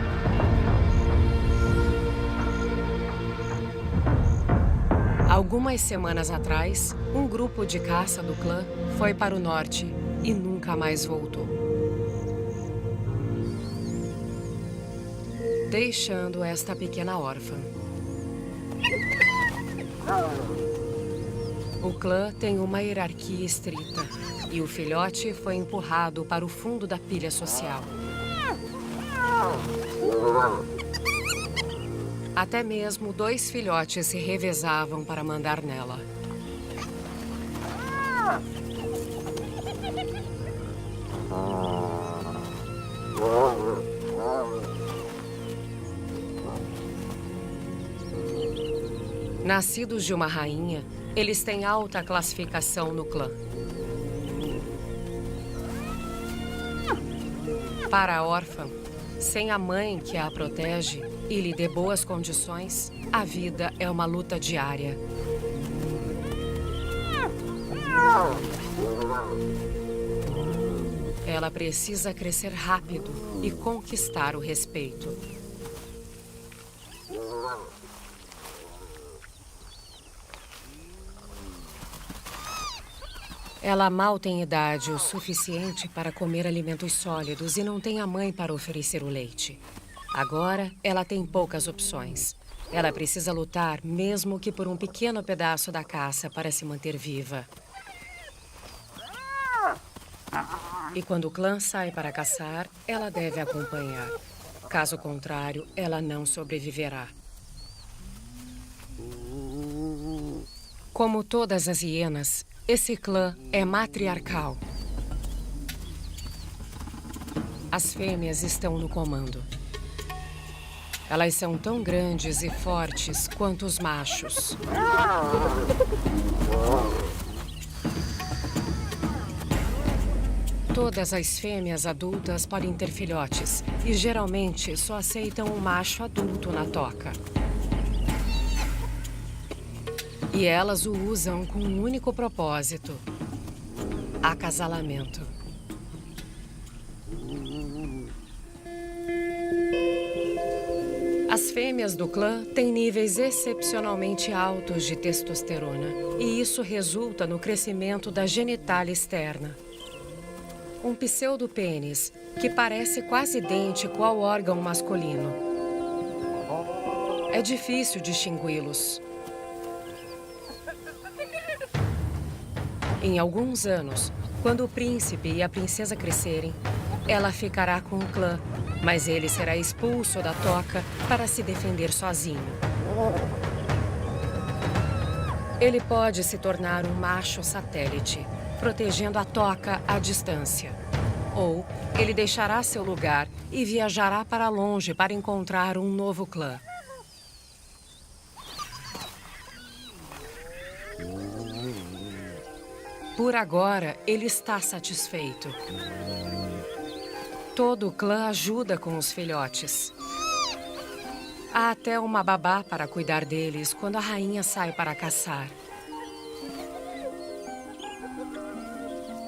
Algumas semanas atrás, um grupo de caça do clã foi para o norte e nunca mais voltou, deixando esta pequena órfã. O clã tem uma hierarquia estrita e o filhote foi empurrado para o fundo da pilha social. Até mesmo 2 filhotes se revezavam para mandar nela. Nascidos de uma rainha, eles têm alta classificação no clã. Para a órfã, sem a mãe que a protege e lhe dê boas condições, a vida é uma luta diária. Ela precisa crescer rápido e conquistar o respeito. Ela mal tem idade o suficiente para comer alimentos sólidos e não tem a mãe para oferecer o leite. Agora, ela tem poucas opções. Ela precisa lutar, mesmo que por um pequeno pedaço da caça, para se manter viva. E quando o clã sai para caçar, ela deve acompanhar. Caso contrário, ela não sobreviverá. Como todas as hienas, esse clã é matriarcal. As fêmeas estão no comando. Elas são tão grandes e fortes quanto os machos. Todas as fêmeas adultas podem ter filhotes e geralmente só aceitam um macho adulto na toca. E elas o usam com um único propósito: acasalamento. As fêmeas do clã têm níveis excepcionalmente altos de testosterona, e isso resulta no crescimento da genitália externa. Um pseudopênis que parece quase idêntico ao órgão masculino. É difícil distingui-los. Em alguns anos, quando o príncipe e a princesa crescerem, ela ficará com o clã, mas ele será expulso da toca para se defender sozinho. Ele pode se tornar um macho satélite, protegendo a toca à distância. Ou ele deixará seu lugar e viajará para longe para encontrar um novo clã. Por agora, ele está satisfeito. Todo o clã ajuda com os filhotes. Há até uma babá para cuidar deles quando a rainha sai para caçar.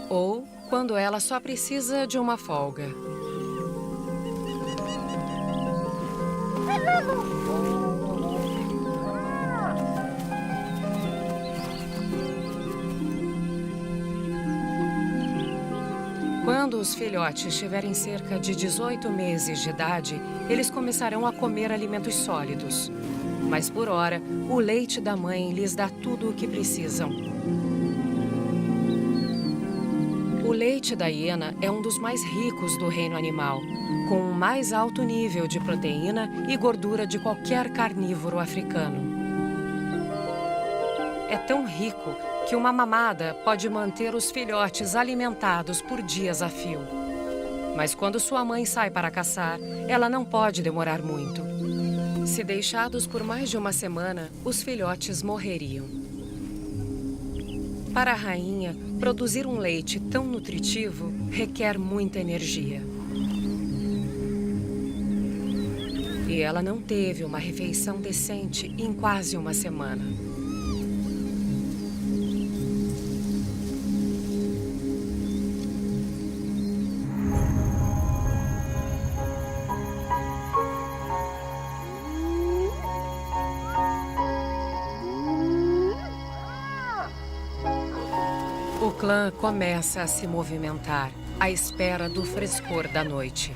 Ou quando ela só precisa de uma folga. Quando os filhotes tiverem cerca de 18 meses de idade, eles começarão a comer alimentos sólidos. Mas por hora, o leite da mãe lhes dá tudo o que precisam. O leite da hiena é um dos mais ricos do reino animal, com o mais alto nível de proteína e gordura de qualquer carnívoro africano. É tão rico que uma mamada pode manter os filhotes alimentados por dias a fio. Mas quando sua mãe sai para caçar, ela não pode demorar muito. Se deixados por mais de uma semana, os filhotes morreriam. Para a rainha, produzir um leite tão nutritivo requer muita energia. E ela não teve uma refeição decente em quase uma semana. O clã começa a se movimentar, à espera do frescor da noite.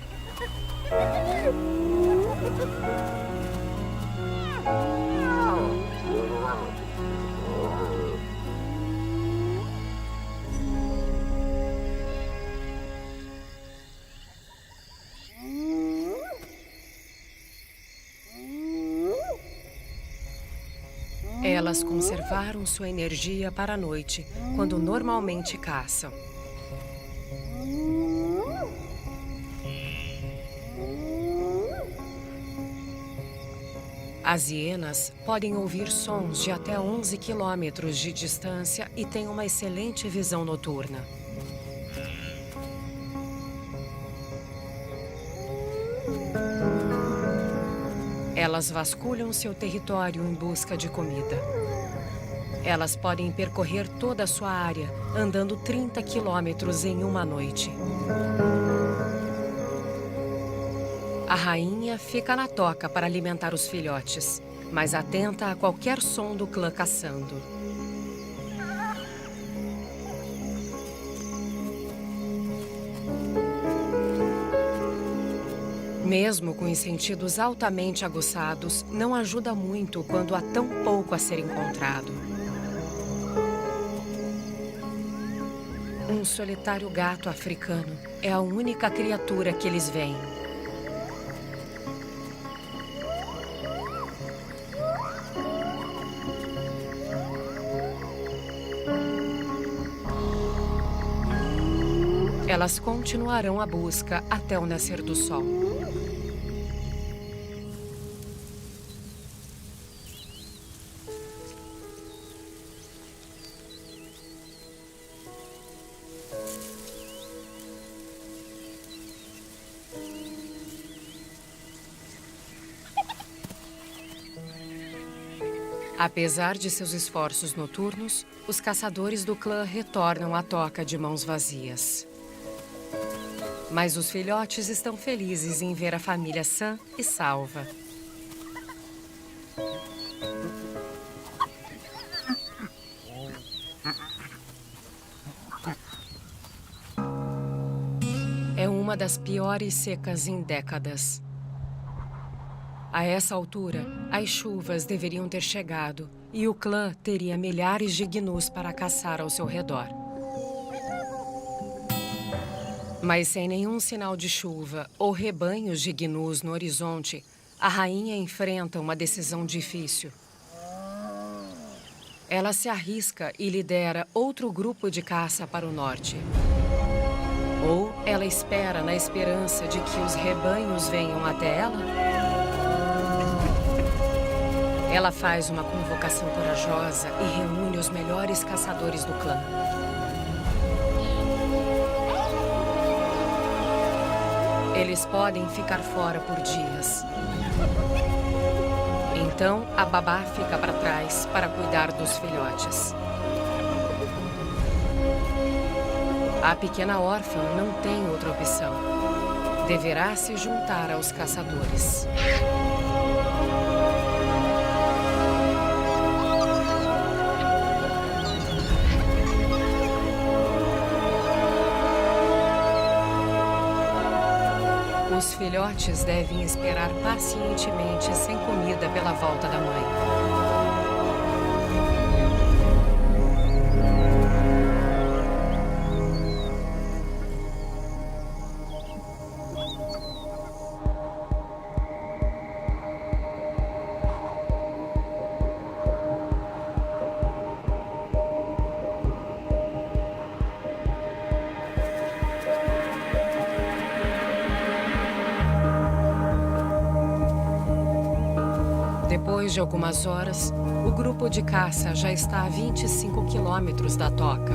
Elas conservaram sua energia para a noite, quando normalmente caçam. As hienas podem ouvir sons de até 11 quilômetros de distância e têm uma excelente visão noturna. Elas vasculham seu território em busca de comida. Elas podem percorrer toda a sua área, andando 30 quilômetros em uma noite. A rainha fica na toca para alimentar os filhotes, mas atenta a qualquer som do clã caçando. Mesmo com os sentidos altamente aguçados, não ajuda muito quando há tão pouco a ser encontrado. Um solitário gato africano é a única criatura que eles veem. Elas continuarão a busca até o nascer do sol. Apesar de seus esforços noturnos, os caçadores do clã retornam à toca de mãos vazias. Mas os filhotes estão felizes em ver a família sã e salva. É uma das piores secas em décadas. A essa altura, As chuvas deveriam ter chegado e o clã teria milhares de gnus para caçar ao seu redor. Mas sem nenhum sinal de chuva ou rebanhos de gnus no horizonte, a rainha enfrenta uma decisão difícil. Ela se arrisca e lidera outro grupo de caça para o norte. Ou ela espera na esperança de que os rebanhos venham até ela? Ela faz uma convocação corajosa e reúne os melhores caçadores do clã. Eles podem ficar fora por dias. Então, a babá fica para trás para cuidar dos filhotes. A pequena órfã não tem outra opção. Deverá se juntar aos caçadores. Os filhotes devem esperar pacientemente sem comida pela volta da mãe. Depois de algumas horas, o grupo de caça já está a 25 quilômetros da toca.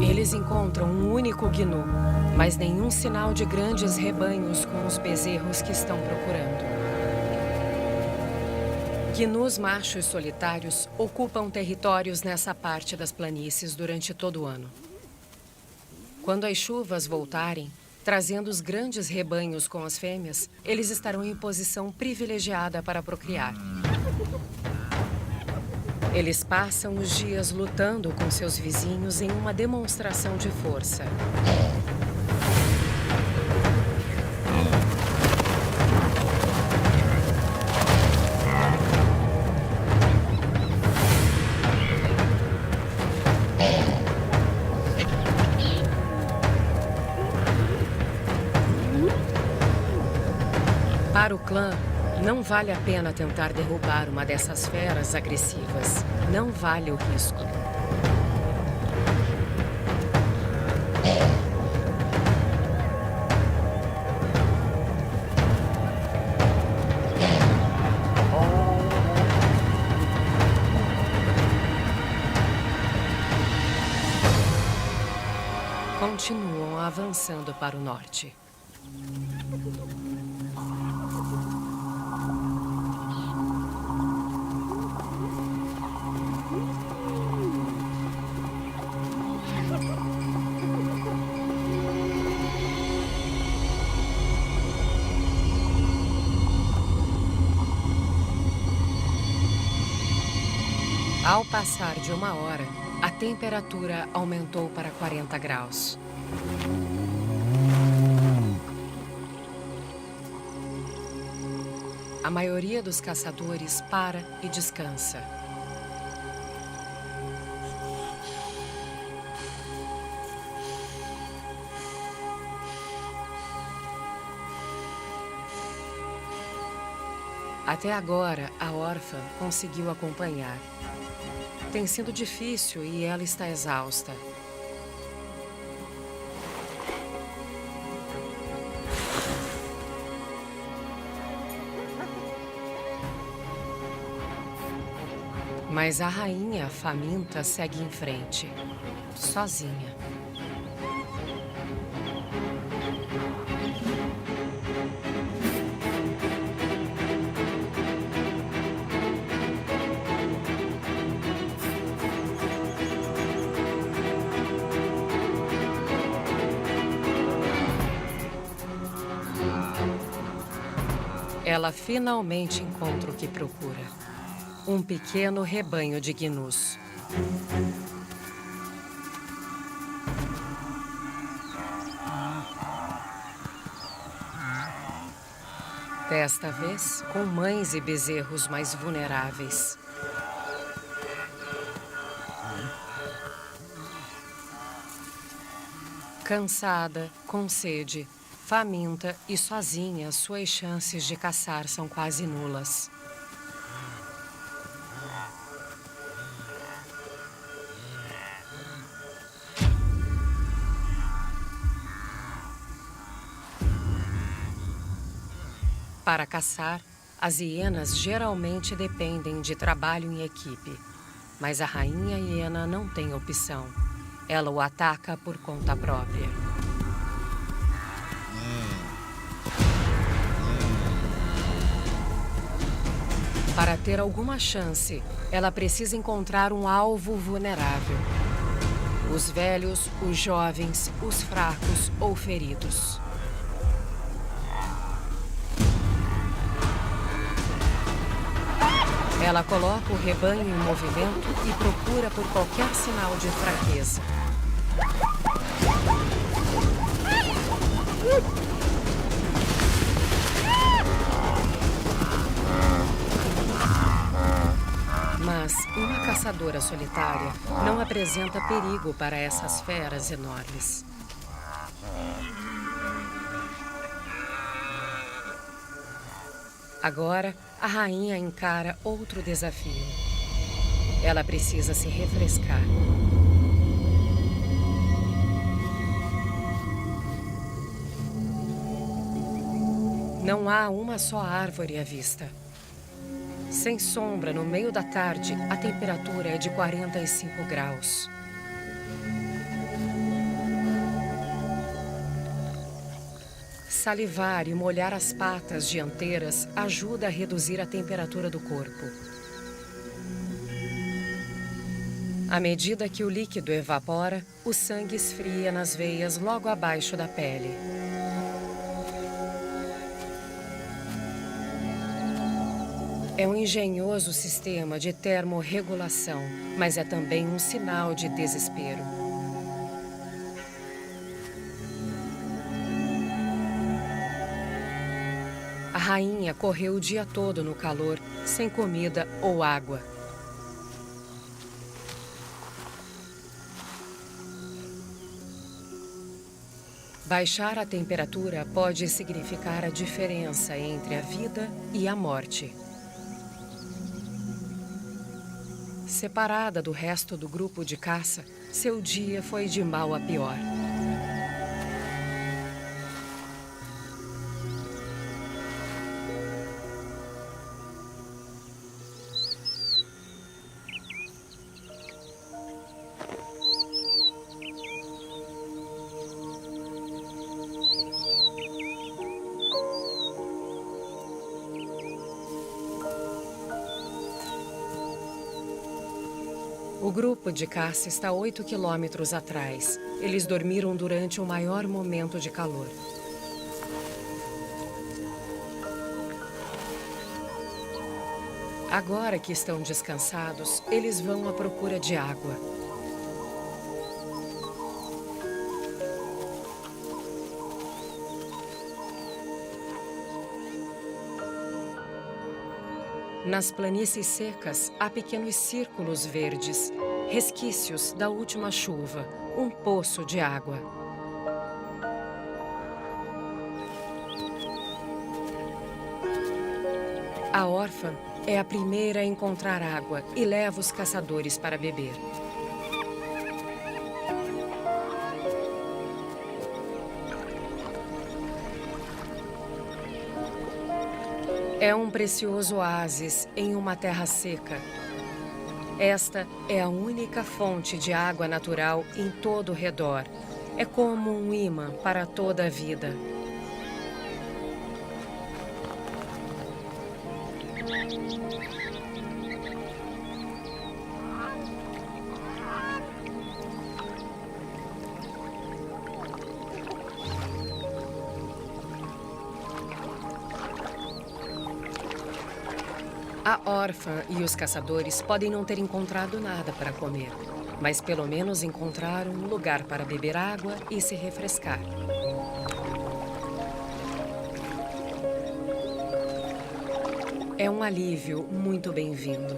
Eles encontram um único gnu, mas nenhum sinal de grandes rebanhos com os bezerros que estão procurando. Gnus machos solitários ocupam territórios nessa parte das planícies durante todo o ano. Quando as chuvas voltarem, trazendo os grandes rebanhos com as fêmeas, eles estarão em posição privilegiada para procriar. Eles passam os dias lutando com seus vizinhos em uma demonstração de força. Para o clã, não vale a pena tentar derrubar uma dessas feras agressivas. Não vale o risco. Continuam avançando para o norte. Ao passar de uma hora, a temperatura aumentou para 40 graus. A maioria dos caçadores para e descansa. Até agora, a órfã conseguiu acompanhar. Tem sido difícil e ela está exausta. Mas a rainha faminta segue em frente, sozinha. Ela finalmente encontra o que procura. Um pequeno rebanho de gnus. Desta vez, com mães e bezerros mais vulneráveis. Cansada, com sede, faminta e sozinha, suas chances de caçar são quase nulas. Para caçar, as hienas geralmente dependem de trabalho em equipe, mas a rainha hiena não tem opção. Ela o ataca por conta própria. Para ter alguma chance, ela precisa encontrar um alvo vulnerável. Os velhos, os jovens, os fracos ou feridos. Ela coloca o rebanho em movimento e procura por qualquer sinal de fraqueza. Mas uma caçadora solitária não apresenta perigo para essas feras enormes. Agora, a rainha encara outro desafio. Ela precisa se refrescar. Não há uma só árvore à vista. Sem sombra, no meio da tarde, a temperatura é de 45 graus. Salivar e molhar as patas dianteiras ajuda a reduzir a temperatura do corpo. À medida que o líquido evapora, o sangue esfria nas veias logo abaixo da pele. É um engenhoso sistema de termorregulação, mas é também um sinal de desespero. A rainha correu o dia todo no calor, sem comida ou água. Baixar a temperatura pode significar a diferença entre a vida e a morte. Separada do resto do grupo de caça, seu dia foi de mal a pior. O grupo de caça está 8 quilômetros atrás. Eles dormiram durante o maior momento de calor. Agora que estão descansados, eles vão à procura de água. Nas planícies secas, há pequenos círculos verdes, resquícios da última chuva, um poço de água. A órfã é a primeira a encontrar água e leva os caçadores para beber. É um precioso oásis em uma terra seca. Esta é a única fonte de água natural em todo o redor. É como um imã para toda a vida. A órfã e os caçadores podem não ter encontrado nada para comer, mas pelo menos encontraram um lugar para beber água e se refrescar. É um alívio muito bem-vindo.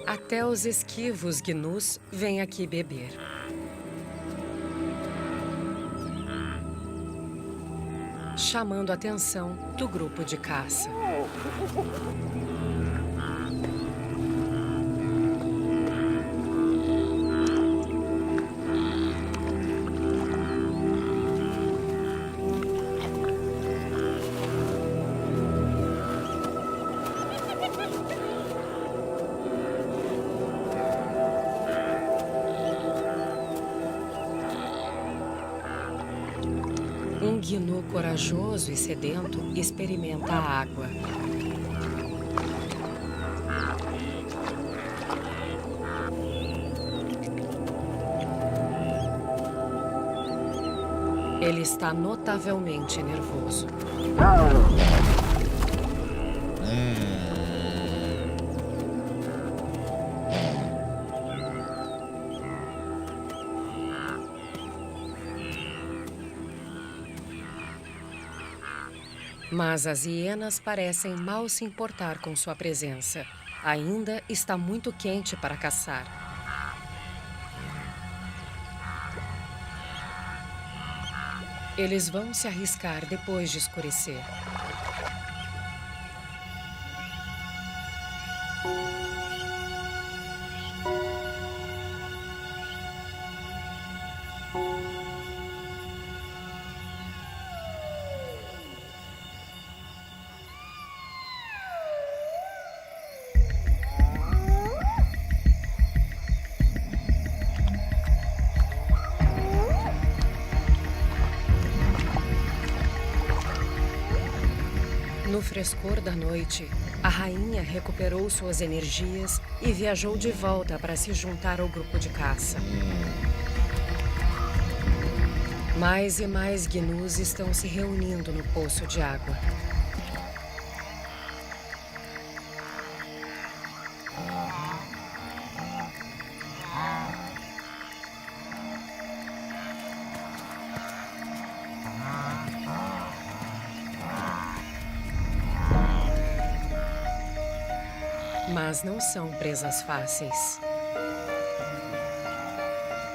Até os esquivos gnus vêm aqui beber. Chamando a atenção do grupo de caça. Um gnu corajoso e sedento experimenta a água. Ele está notavelmente nervoso. Mas as hienas parecem mal se importar com sua presença. Ainda está muito quente para caçar. Eles vão se arriscar depois de escurecer. No frescor da noite, a rainha recuperou suas energias e viajou de volta para se juntar ao grupo de caça. Mais e mais gnus estão se reunindo no poço de água. Mas não são presas fáceis.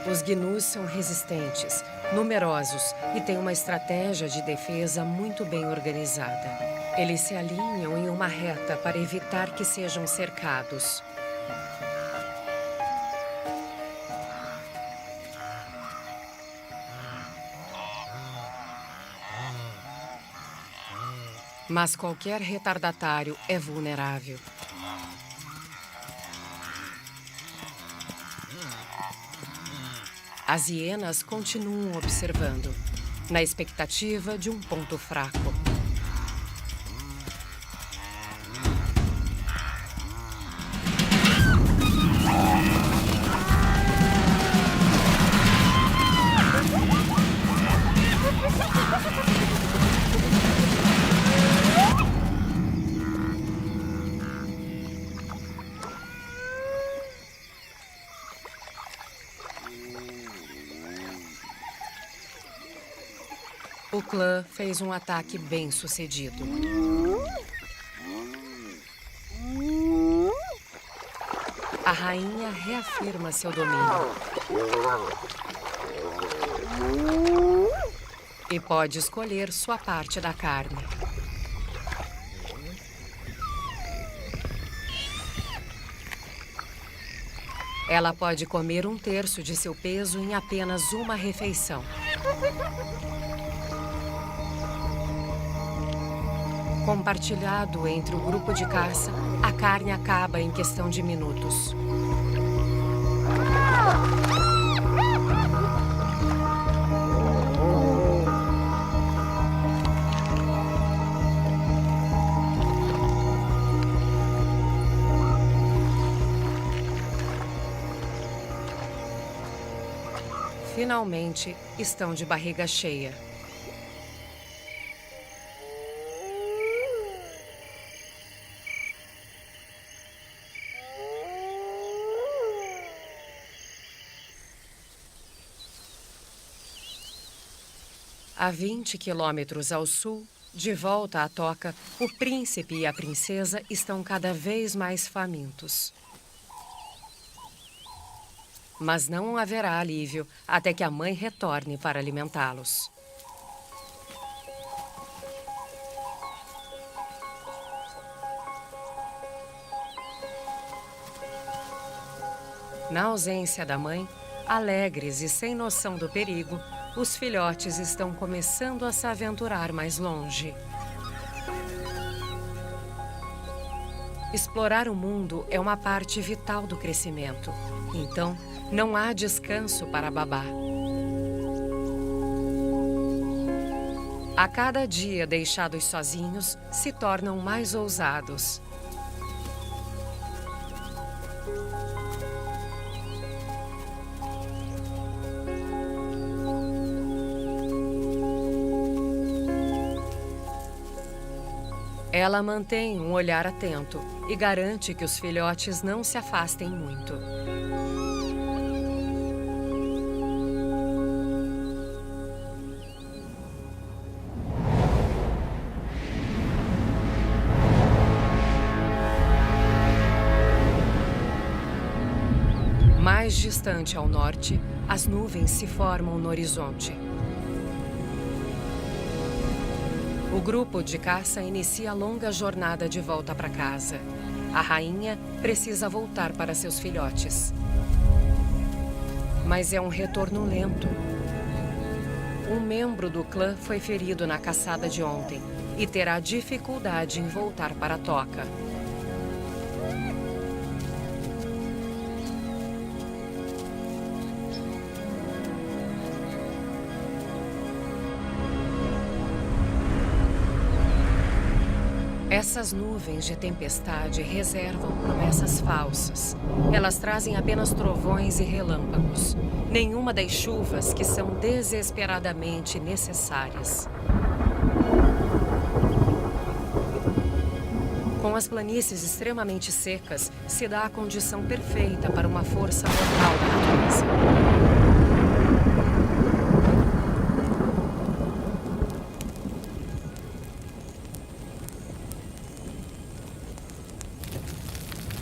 Os gnus são resistentes, numerosos e têm uma estratégia de defesa muito bem organizada. Eles se alinham em uma reta para evitar que sejam cercados. Mas qualquer retardatário é vulnerável. As hienas continuam observando, na expectativa de um ponto fraco. O clã fez um ataque bem sucedido. A rainha reafirma seu domínio. E pode escolher sua parte da carne. Ela pode comer 1/3 de seu peso em apenas uma refeição. Compartilhado entre o grupo de caça, a carne acaba em questão de minutos. finalmente estão de barriga cheia. A 20 quilômetros ao sul, de volta à toca, o príncipe e a princesa estão cada vez mais famintos. Mas não haverá alívio até que a mãe retorne para alimentá-los. Na ausência da mãe, alegres e sem noção do perigo, os filhotes estão começando a se aventurar mais longe. Explorar o mundo é uma parte vital do crescimento. Então, não há descanso para Babá. A cada dia deixados sozinhos, se tornam mais ousados. Ela mantém um olhar atento e garante que os filhotes não se afastem muito. Mais distante ao norte, as nuvens se formam no horizonte. O grupo de caça inicia a longa jornada de volta para casa. A rainha precisa voltar para seus filhotes. Mas é um retorno lento. Um membro do clã foi ferido na caçada de ontem e terá dificuldade em voltar para a toca. Essas nuvens de tempestade reservam promessas falsas. Elas trazem apenas trovões e relâmpagos. Nenhuma das chuvas que são desesperadamente necessárias. Com as planícies extremamente secas, se dá a condição perfeita para uma força mortal da natureza.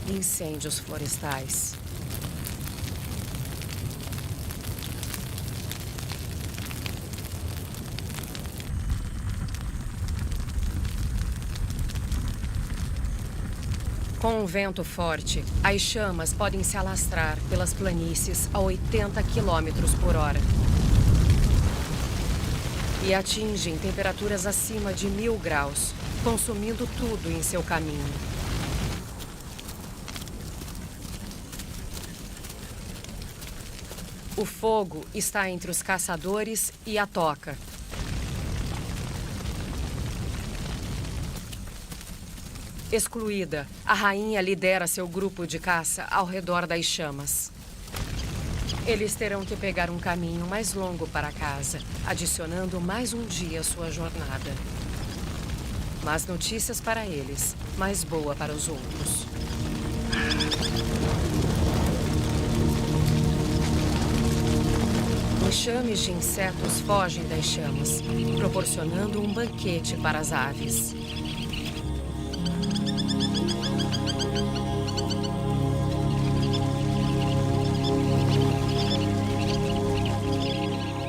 Incêndios florestais. Com um vento forte, as chamas podem se alastrar pelas planícies a 80 quilômetros por hora. E atingem temperaturas acima de 1000 graus, consumindo tudo em seu caminho. O fogo está entre os caçadores e a toca. Excluída, a rainha lidera seu grupo de caça ao redor das chamas. Eles terão que pegar um caminho mais longo para casa, adicionando mais um dia à sua jornada. Más notícias para eles, mas boa para os outros. Enxames de insetos fogem das chamas, proporcionando um banquete para as aves.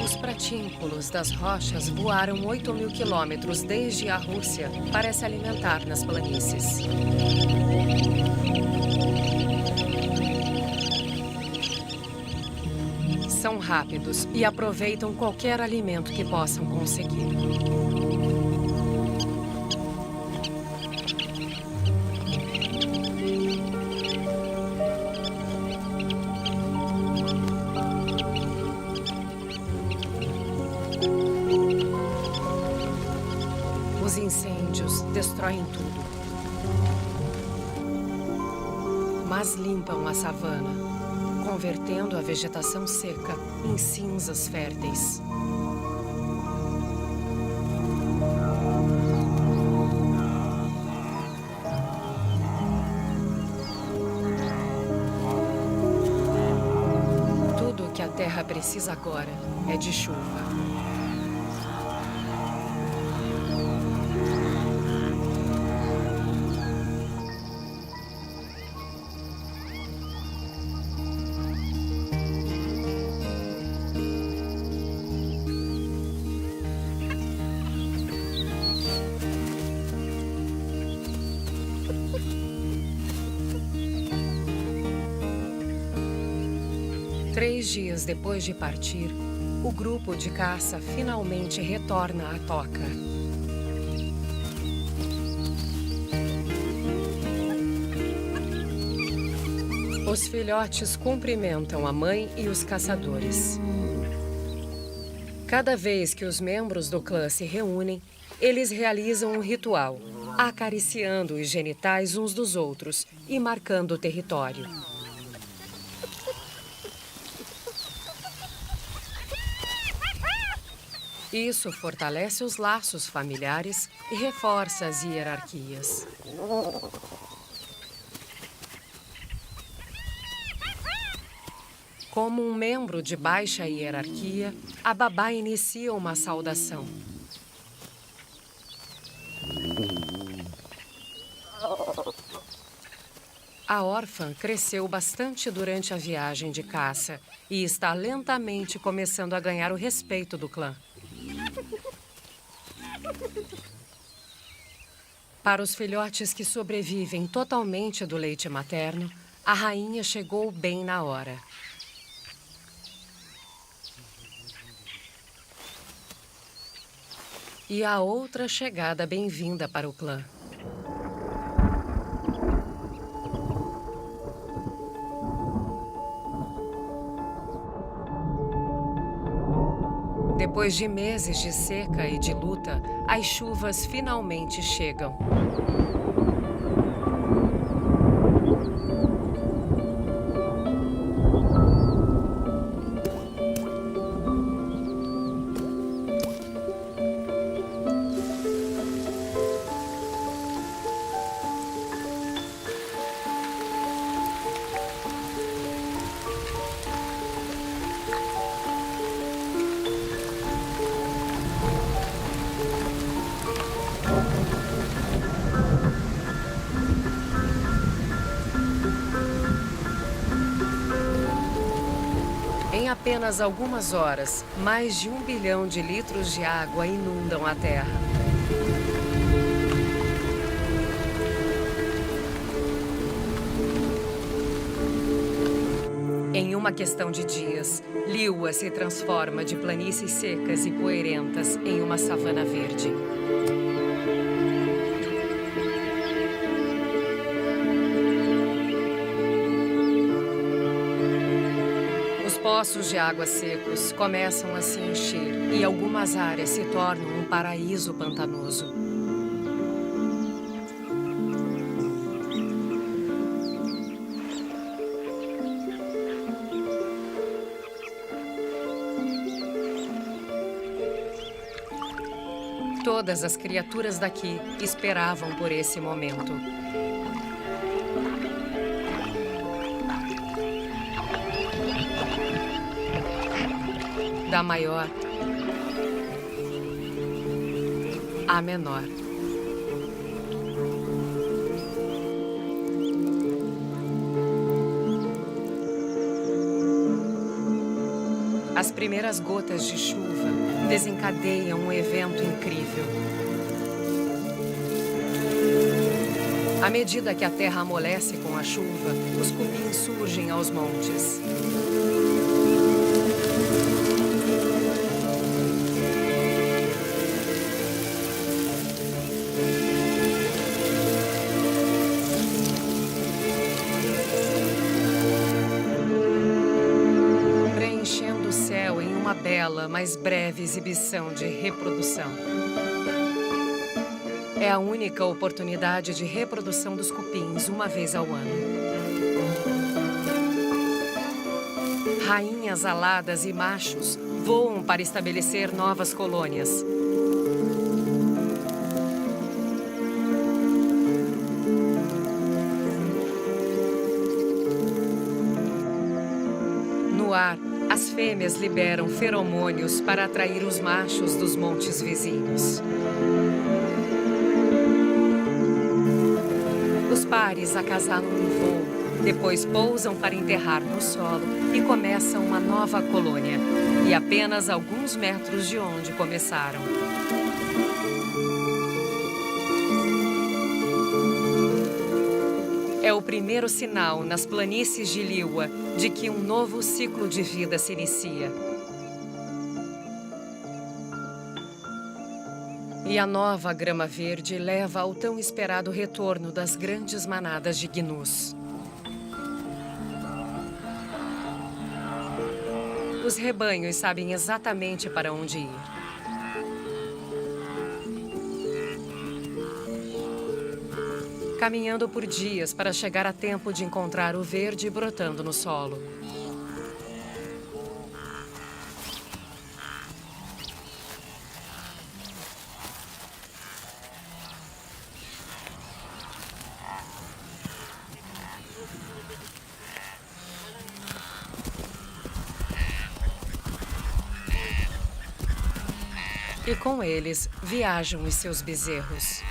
Os pratínculos das rochas voaram 8.000 quilômetros desde a Rússia para se alimentar nas planícies. São rápidos e aproveitam qualquer alimento que possam conseguir. Os incêndios destroem tudo, mas limpam a savana, convertendo a vegetação seca em cinzas férteis. Tudo o que a terra precisa agora é de chuva. Três dias depois de partir, o grupo de caça finalmente retorna à toca. Os filhotes cumprimentam a mãe e os caçadores. Cada vez que os membros do clã se reúnem, eles realizam um ritual, acariciando os genitais uns dos outros e marcando o território. Isso fortalece os laços familiares e reforça as hierarquias. Como um membro de baixa hierarquia, a babá inicia uma saudação. A órfã cresceu bastante durante a viagem de caça e está lentamente começando a ganhar o respeito do clã. Para os filhotes que sobrevivem totalmente do leite materno, a rainha chegou bem na hora. E a outra chegada bem-vinda para o clã. Depois de meses de seca e de luta, as chuvas finalmente chegam. Em apenas algumas horas, mais de 1 bilhão de litros de água inundam a terra. Em uma questão de dias, Liyue se transforma de planícies secas e poeirentas em uma savana verde. Os poços de água secos começam a se encher e algumas áreas se tornam um paraíso pantanoso. Todas as criaturas daqui esperavam por esse momento. Da maior à menor. As primeiras gotas de chuva desencadeiam um evento incrível. À medida que a terra amolece com a chuva, os cupins surgem aos montes. Preenchendo o céu em uma bela, mas breve exibição de reprodução. É a única oportunidade de reprodução dos cupins uma vez ao ano. Rainhas aladas e machos voam para estabelecer novas colônias. No ar, as fêmeas liberam feromônios para atrair os machos dos montes vizinhos. Os pares acasalam em voo, depois pousam para enterrar no solo e começam uma nova colônia, e apenas alguns metros de onde começaram. É o primeiro sinal nas planícies de Liwa de que um novo ciclo de vida se inicia. E a nova grama verde leva ao tão esperado retorno das grandes manadas de gnus. Os rebanhos sabem exatamente para onde ir. Caminhando por dias para chegar a tempo de encontrar o verde brotando no solo. E com eles viajam os seus bezerros.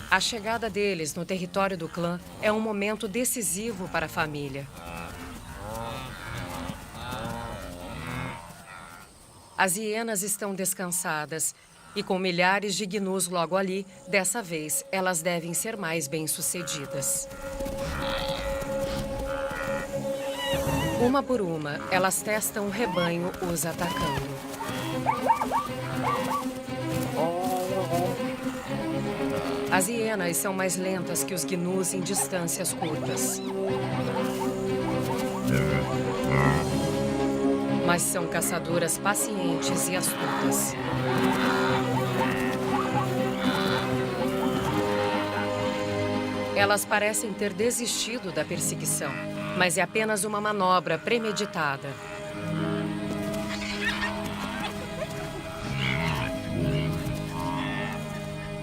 A chegada deles no território do clã é um momento decisivo para a família. As hienas estão descansadas e com milhares de gnus logo ali, dessa vez elas devem ser mais bem-sucedidas. Uma por uma, elas testam o rebanho os atacando. As hienas são mais lentas que os gnus em distâncias curtas. Mas são caçadoras pacientes e astutas. Elas parecem ter desistido da perseguição, mas é apenas uma manobra premeditada.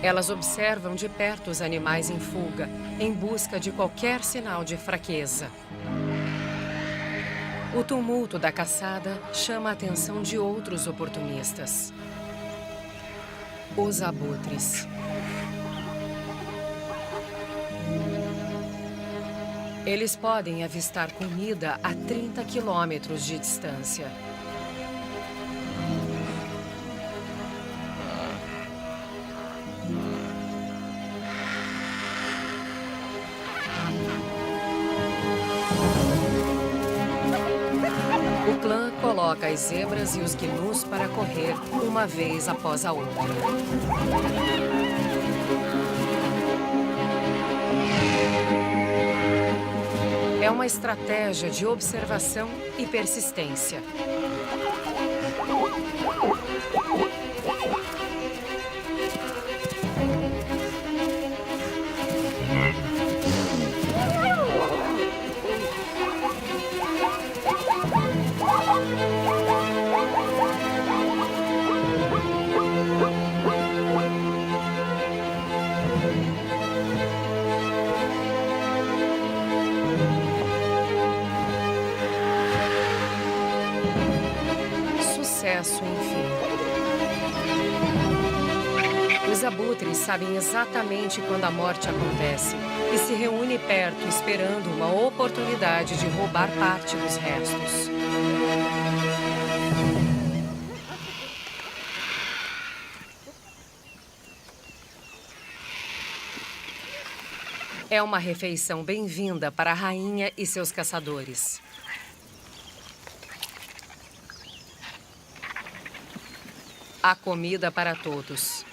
Elas observam de perto os animais em fuga, em busca de qualquer sinal de fraqueza. O tumulto da caçada chama a atenção de outros oportunistas. Os abutres. Eles podem avistar comida a 30 quilômetros de distância. O clã coloca as zebras e os gnus para correr uma vez após a outra. É uma estratégia de observação e persistência. Sucesso, enfim. Os abutres sabem exatamente quando a morte acontece e se reúnem perto esperando uma oportunidade de roubar parte dos restos. É uma refeição bem-vinda para a rainha e seus caçadores. Há comida para todos.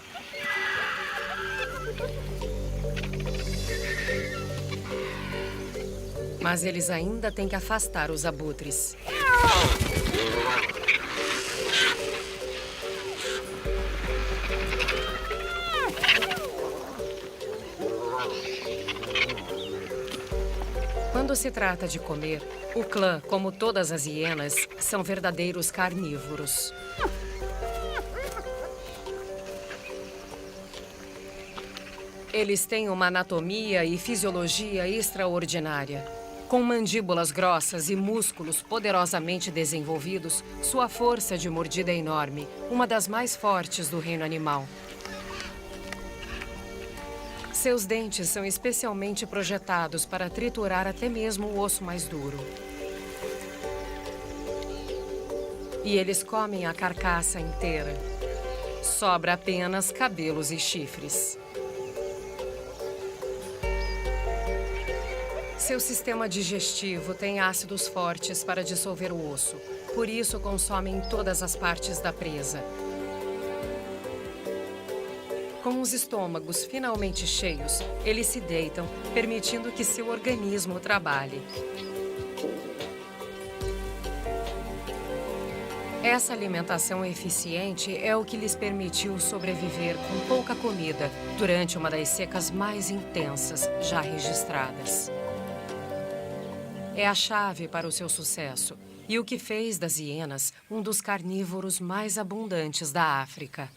Mas eles ainda têm que afastar os abutres. Quando se trata de comer, o clã, como todas as hienas, são verdadeiros carnívoros. Eles têm uma anatomia e fisiologia extraordinária. Com mandíbulas grossas e músculos poderosamente desenvolvidos, sua força de mordida é enorme, uma das mais fortes do reino animal. Seus dentes são especialmente projetados para triturar até mesmo o osso mais duro. E eles comem a carcaça inteira. Sobra apenas cabelos e chifres. Seu sistema digestivo tem ácidos fortes para dissolver o osso. Por isso, consomem todas as partes da presa. Com os estômagos finalmente cheios, eles se deitam, permitindo que seu organismo trabalhe. Essa alimentação eficiente é o que lhes permitiu sobreviver com pouca comida durante uma das secas mais intensas já registradas. É a chave para o seu sucesso e o que fez das hienas um dos carnívoros mais abundantes da África.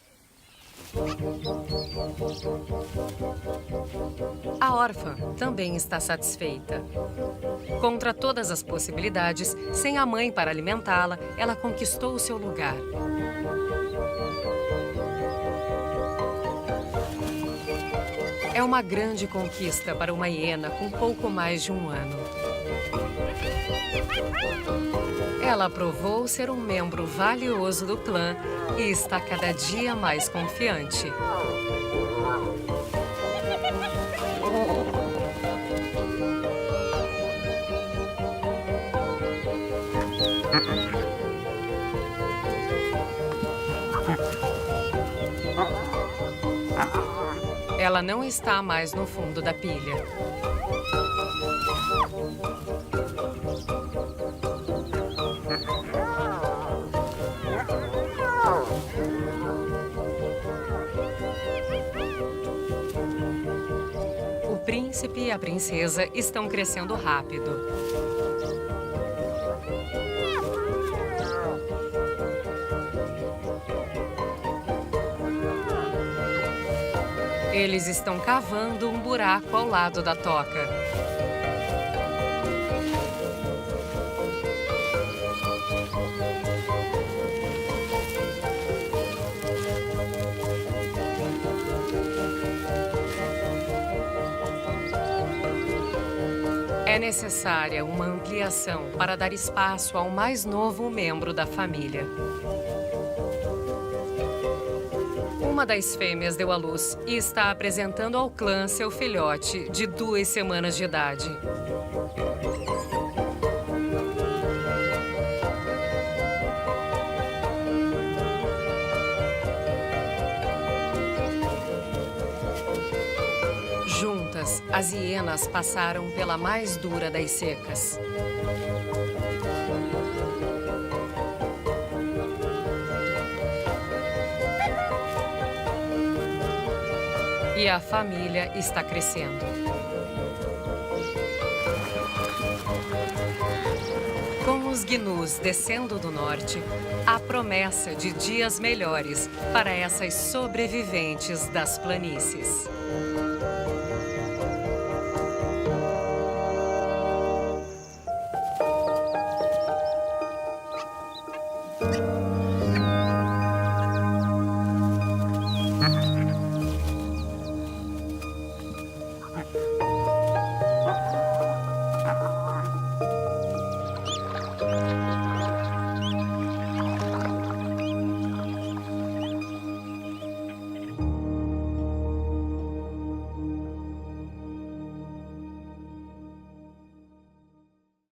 A órfã também está satisfeita. Contra todas as possibilidades, sem a mãe para alimentá-la, ela conquistou o seu lugar. É uma grande conquista para uma hiena com pouco mais de um ano. Ela provou ser um membro valioso do clã e está cada dia mais confiante. Ela não está mais no fundo da pilha. O príncipe e a princesa estão crescendo rápido. Eles estão cavando um buraco ao lado da toca. É necessária uma ampliação para dar espaço ao mais novo membro da família. Uma das fêmeas deu à luz e está apresentando ao clã seu filhote de 2 semanas de idade. Juntas, as hienas passaram pela mais dura das secas. E a família está crescendo. Com os gnus descendo do norte, há promessa de dias melhores para essas sobreviventes das planícies.